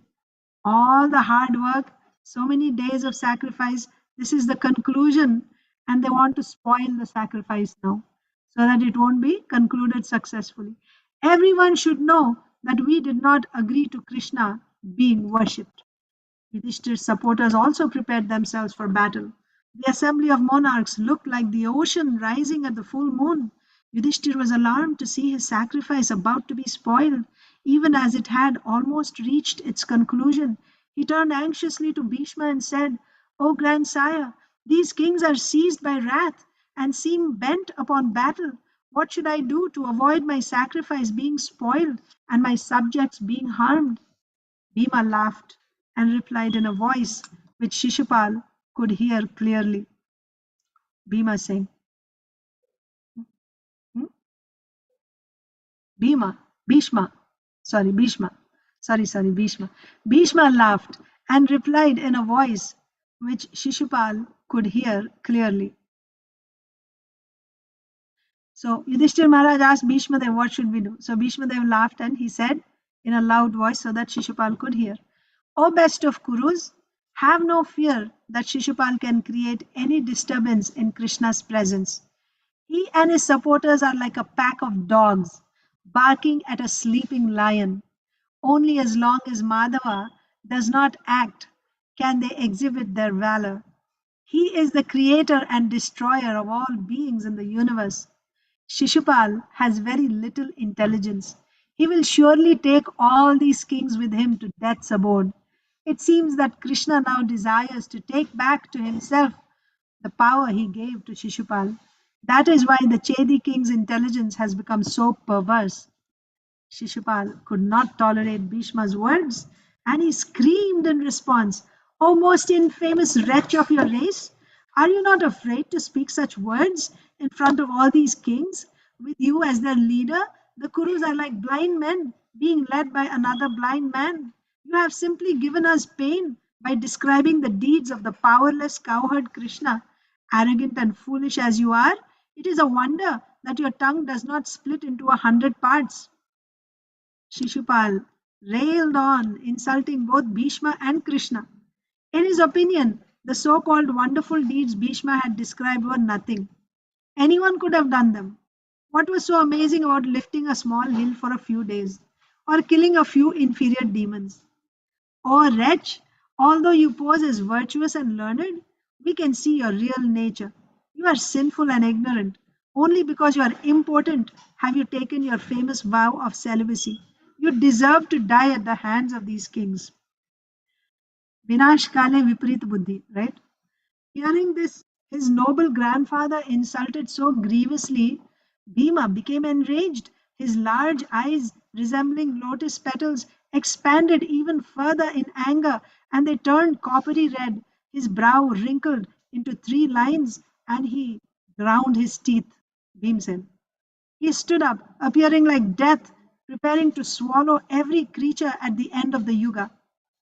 All the hard work, so many days of sacrifice. This is the conclusion, and they want to spoil the sacrifice now so that it won't be concluded successfully. Everyone should know that we did not agree to Krishna being worshipped. Yudhishthir's supporters also prepared themselves for battle. The assembly of monarchs looked like the ocean rising at the full moon. Yudhishthir was alarmed to see his sacrifice about to be spoiled, even as it had almost reached its conclusion. He turned anxiously to Bhishma and said, O grandsire, these kings are seized by wrath and seem bent upon battle. What should I do to avoid my sacrifice being spoiled and my subjects being harmed? Bhima laughed and replied in a voice which Shishupal could hear clearly. Bhima saying, hmm? Bhima, Bhishma, sorry, Bhishma. Bhishma. Bhishma laughed and replied in a voice which Shishupal could hear clearly. So Yudhishthir Maharaj asked Bhishma Dev, what should we do? So Bhishma Dev laughed and he said in a loud voice so that Shishupal could hear, O best of Kurus, have no fear that Shishupal can create any disturbance in Krishna's presence. He and his supporters are like a pack of dogs barking at a sleeping lion. Only as long as Madhava does not act can they exhibit their valor. He is the creator and destroyer of all beings in the universe. Shishupal has very little intelligence. He will surely take all these kings with him to death's abode. It seems that Krishna now desires to take back to himself the power he gave to Shishupal. That is why the Chedi king's intelligence has become so perverse. Shishupal could not tolerate Bhishma's words, and he screamed in response, O most infamous wretch of your race, are you not afraid to speak such words in front of all these kings? With you as their leader, the Kurus are like blind men being led by another blind man. You have simply given us pain by describing the deeds of the powerless cowherd Krishna. Arrogant and foolish as you are, it is a wonder that your tongue does not split into 100 parts. Shishupal railed on, insulting both Bhishma and Krishna. In his opinion, the so-called wonderful deeds Bhishma had described were nothing. Anyone could have done them. What was so amazing about lifting a small hill for a few days or killing a few inferior demons? Oh, wretch, although you pose as virtuous and learned, we can see your real nature. You are sinful and ignorant. Only because you are important have you taken your famous vow of celibacy. You deserve to die at the hands of these kings. Vinash kale viparit buddhi, right? Hearing this, his noble grandfather insulted so grievously, Bhima became enraged. His large eyes, resembling lotus petals, expanded even further in anger, and they turned coppery red. His brow wrinkled into three lines, and he ground his teeth. Bhimsen. He stood up, appearing like death, preparing to swallow every creature at the end of the yuga.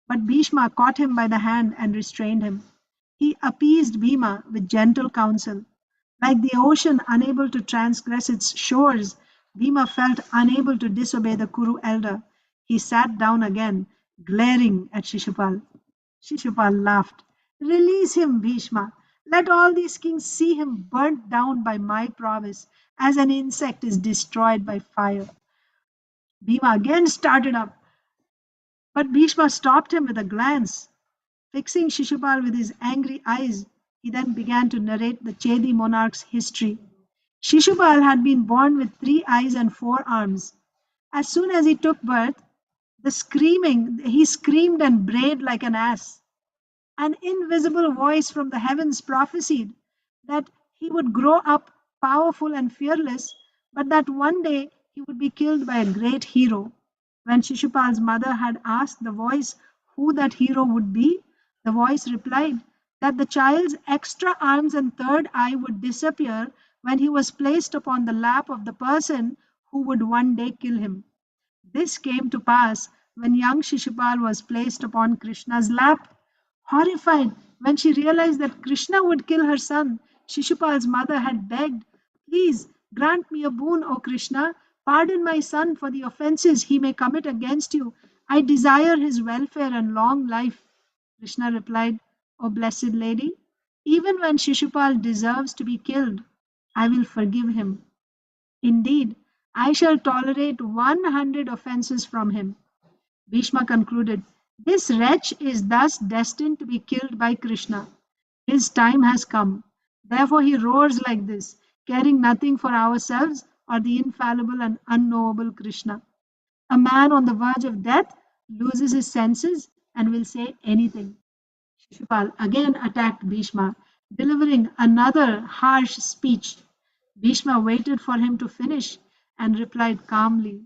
But Bhishma caught him by the hand and restrained him. He appeased Bhima with gentle counsel. Like the ocean unable to transgress its shores, Bhima felt unable to disobey the Kuru elder. He sat down again, glaring at Shishupal. Shishupal laughed. Release him, Bhishma. Let all these kings see him burnt down by my prowess, as an insect is destroyed by fire. Bhima again started up, but Bhishma stopped him with a glance. Fixing Shishupal with his angry eyes, he then began to narrate the Chedi monarch's history. Shishupal had been born with 3 eyes and 4 arms. As soon as he took birth, he screamed and brayed like an ass. An invisible voice from the heavens prophesied that he would grow up powerful and fearless, but that one day he would be killed by a great hero. When Shishupal's mother had asked the voice who that hero would be, the voice replied that the child's extra arms and third eye would disappear when he was placed upon the lap of the person who would one day kill him. This came to pass when young Shishupal was placed upon Krishna's lap. Horrified when she realized that Krishna would kill her son, Shishupal's mother had begged, Please grant me a boon, O Krishna. Pardon my son for the offenses he may commit against you. I desire his welfare and long life. Krishna replied, O blessed lady, even when Shishupal deserves to be killed, I will forgive him. Indeed, I shall tolerate 100 offenses from him. Bhishma concluded, This wretch is thus destined to be killed by Krishna. His time has come. Therefore he roars like this, caring nothing for ourselves or the infallible and unknowable Krishna. A man on the verge of death loses his senses and will say anything. Shishupal again attacked Bhishma, delivering another harsh speech. Bhishma waited for him to finish and replied calmly,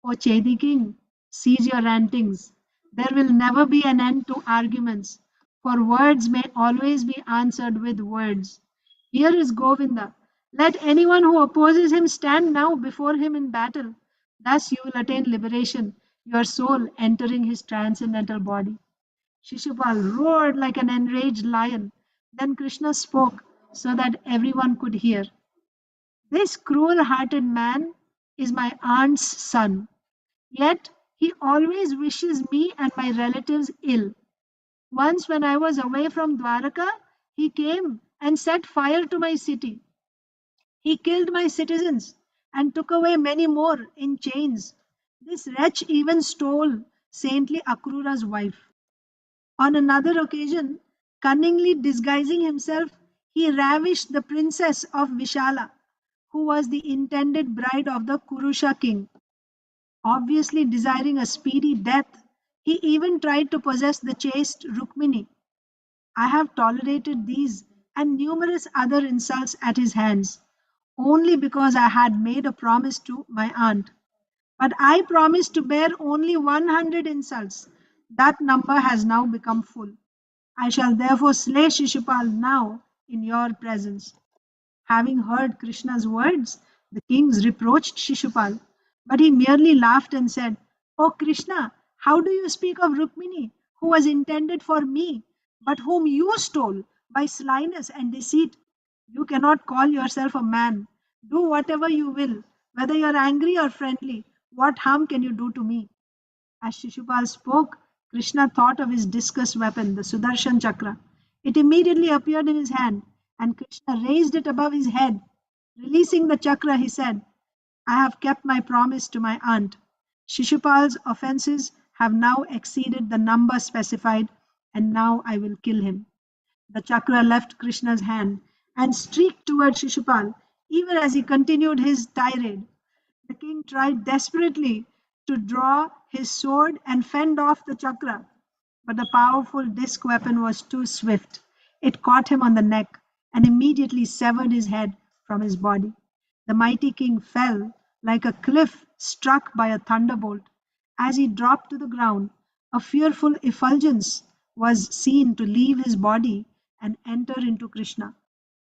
O Chedi king, cease your rantings. There will never be an end to arguments, for words may always be answered with words. Here is Govinda. Let anyone who opposes him stand now before him in battle. Thus you will attain liberation, your soul entering his transcendental body. Sisupala roared like an enraged lion. Then Krishna spoke so that everyone could hear. This cruel-hearted man is my aunt's son. Yet he always wishes me and my relatives ill. Once, when I was away from Dwaraka, he came and set fire to my city. He killed my citizens and took away many more in chains. This wretch even stole saintly Akrura's wife. On another occasion, cunningly disguising himself, he ravished the princess of Vishala, who was the intended bride of the Kurusha king. Obviously desiring a speedy death, he even tried to possess the chaste Rukmini. I have tolerated these and numerous other insults at his hands, only because I had made a promise to my aunt. But I promised to bear only 100 insults. That number has now become full. I shall therefore slay Shishupal now in your presence. Having heard Krishna's words, the kings reproached Shishupal, but he merely laughed and said, "O Krishna, how do you speak of Rukmini, who was intended for me, but whom you stole by slyness and deceit? You cannot call yourself a man. Do whatever you will, whether you are angry or friendly. What harm can you do to me?" As Shishupal spoke, Krishna thought of his discus weapon, the Sudarshan Chakra. It immediately appeared in his hand, and Krishna raised it above his head. Releasing the chakra, he said, "I have kept my promise to my aunt. Shishupal's offenses have now exceeded the number specified, and now I will kill him." The chakra left Krishna's hand and streaked toward Shishupal, even as he continued his tirade. The king tried desperately to draw his sword and fend off the chakra, but the powerful disc weapon was too swift. It caught him on the neck and immediately severed his head from his body. The mighty king fell like a cliff struck by a thunderbolt. As he dropped to the ground, a fearful effulgence was seen to leave his body and enter into Krishna.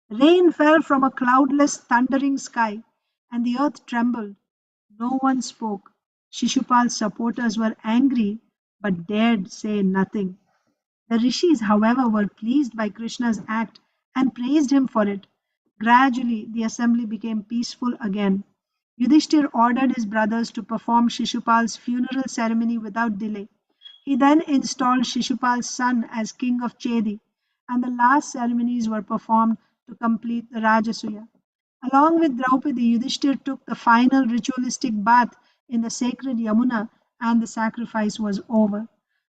Rain fell from a cloudless, thundering sky, and the earth trembled. No one spoke. Shishupal's supporters were angry but dared say nothing. The rishis, however, were pleased by Krishna's act and praised him for it. Gradually, the assembly became peaceful again. Yudhishthir ordered his brothers to perform Shishupal's funeral ceremony without delay. He then installed Shishupal's son as king of Chedi, and the last ceremonies were performed to complete the Rājasūya. Along with Draupadi, Yudhishthir took the final ritualistic bath in the sacred Yamuna, and the sacrifice was over.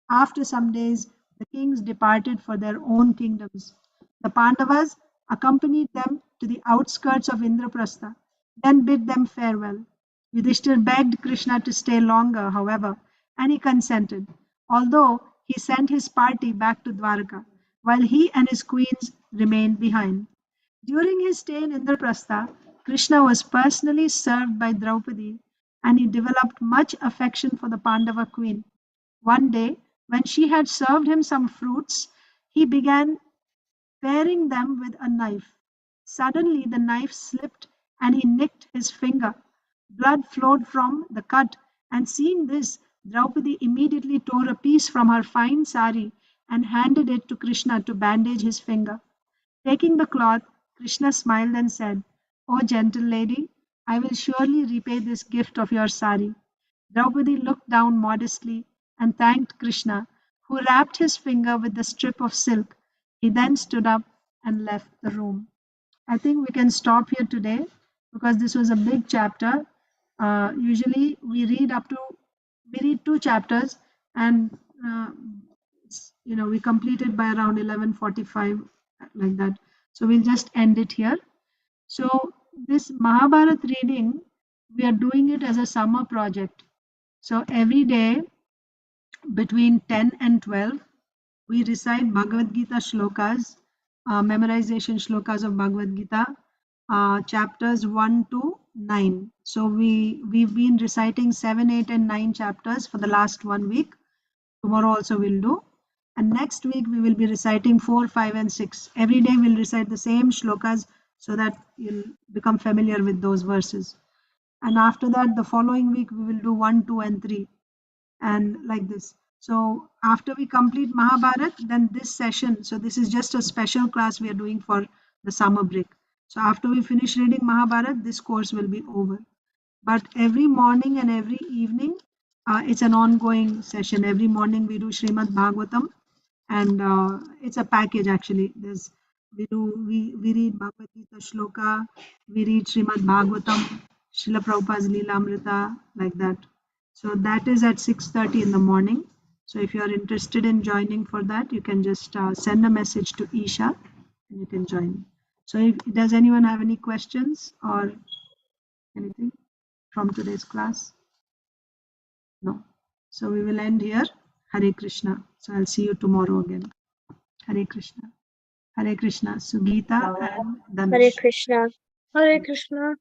After some days, the kings departed for their own kingdoms. The Pandavas accompanied them to the outskirts of Indraprastha, then bid them farewell. Yudhishthir begged Krishna to stay longer, however, and he consented, although he sent his party back to Dwaraka, while he and his queens remained behind. During his stay in Indraprastha, Krishna was personally served by Draupadi, and he developed much affection for the Pandava queen. One day, when she had served him some fruits, he began paring them with a knife. Suddenly, the knife slipped and he nicked his finger. Blood flowed from the cut, and seeing this, Draupadi immediately tore a piece from her fine sari and handed it to Krishna to bandage his finger. Taking the cloth, Krishna smiled and said, "O gentle lady, I will surely repay this gift of your sari." Draupadi looked down modestly and thanked Krishna, who wrapped his finger with the strip of silk. He then stood up and left the room. I think we can stop here today because this was a big chapter. Usually we read two chapters, and we completed by around 11:45, like that. So we'll just end it here. So this Mahabharat reading, we are doing it as a summer project. So every day between 10 and 12, we recite Bhagavad Gita shlokas, memorization shlokas of Bhagavad Gita, chapters 1 to 9. So we've been reciting 7, 8, and 9 chapters for the last 1 week. Tomorrow also we'll do. And next week we will be reciting 4, 5, and 6. Every day we'll recite the same shlokas so that you'll become familiar with those verses. And after that, the following week we will do 1, 2, and 3, and like this. So after we complete Mahabharat, then this session, so this is just a special class we are doing for the summer break. So after we finish reading Mahabharat, this course will be over. But every morning and every evening, it's an ongoing session. Every morning we do Srimad Bhagavatam, and it's a package actually. We read Bhagavad Gita Shloka, we read Srimad Bhagavatam, Srila Prabhupada's Leelamrita, like that. So that is at 6:30 in the morning. So if you are interested in joining for that, you can just send a message to Isha and you can join. So does anyone have any questions or anything from today's class? No. So we will end here. Hare Krishna. So I'll see you tomorrow again. Hare Krishna. Hare Krishna. Sugita and Hare Dhanush. Krishna. Hare Krishna.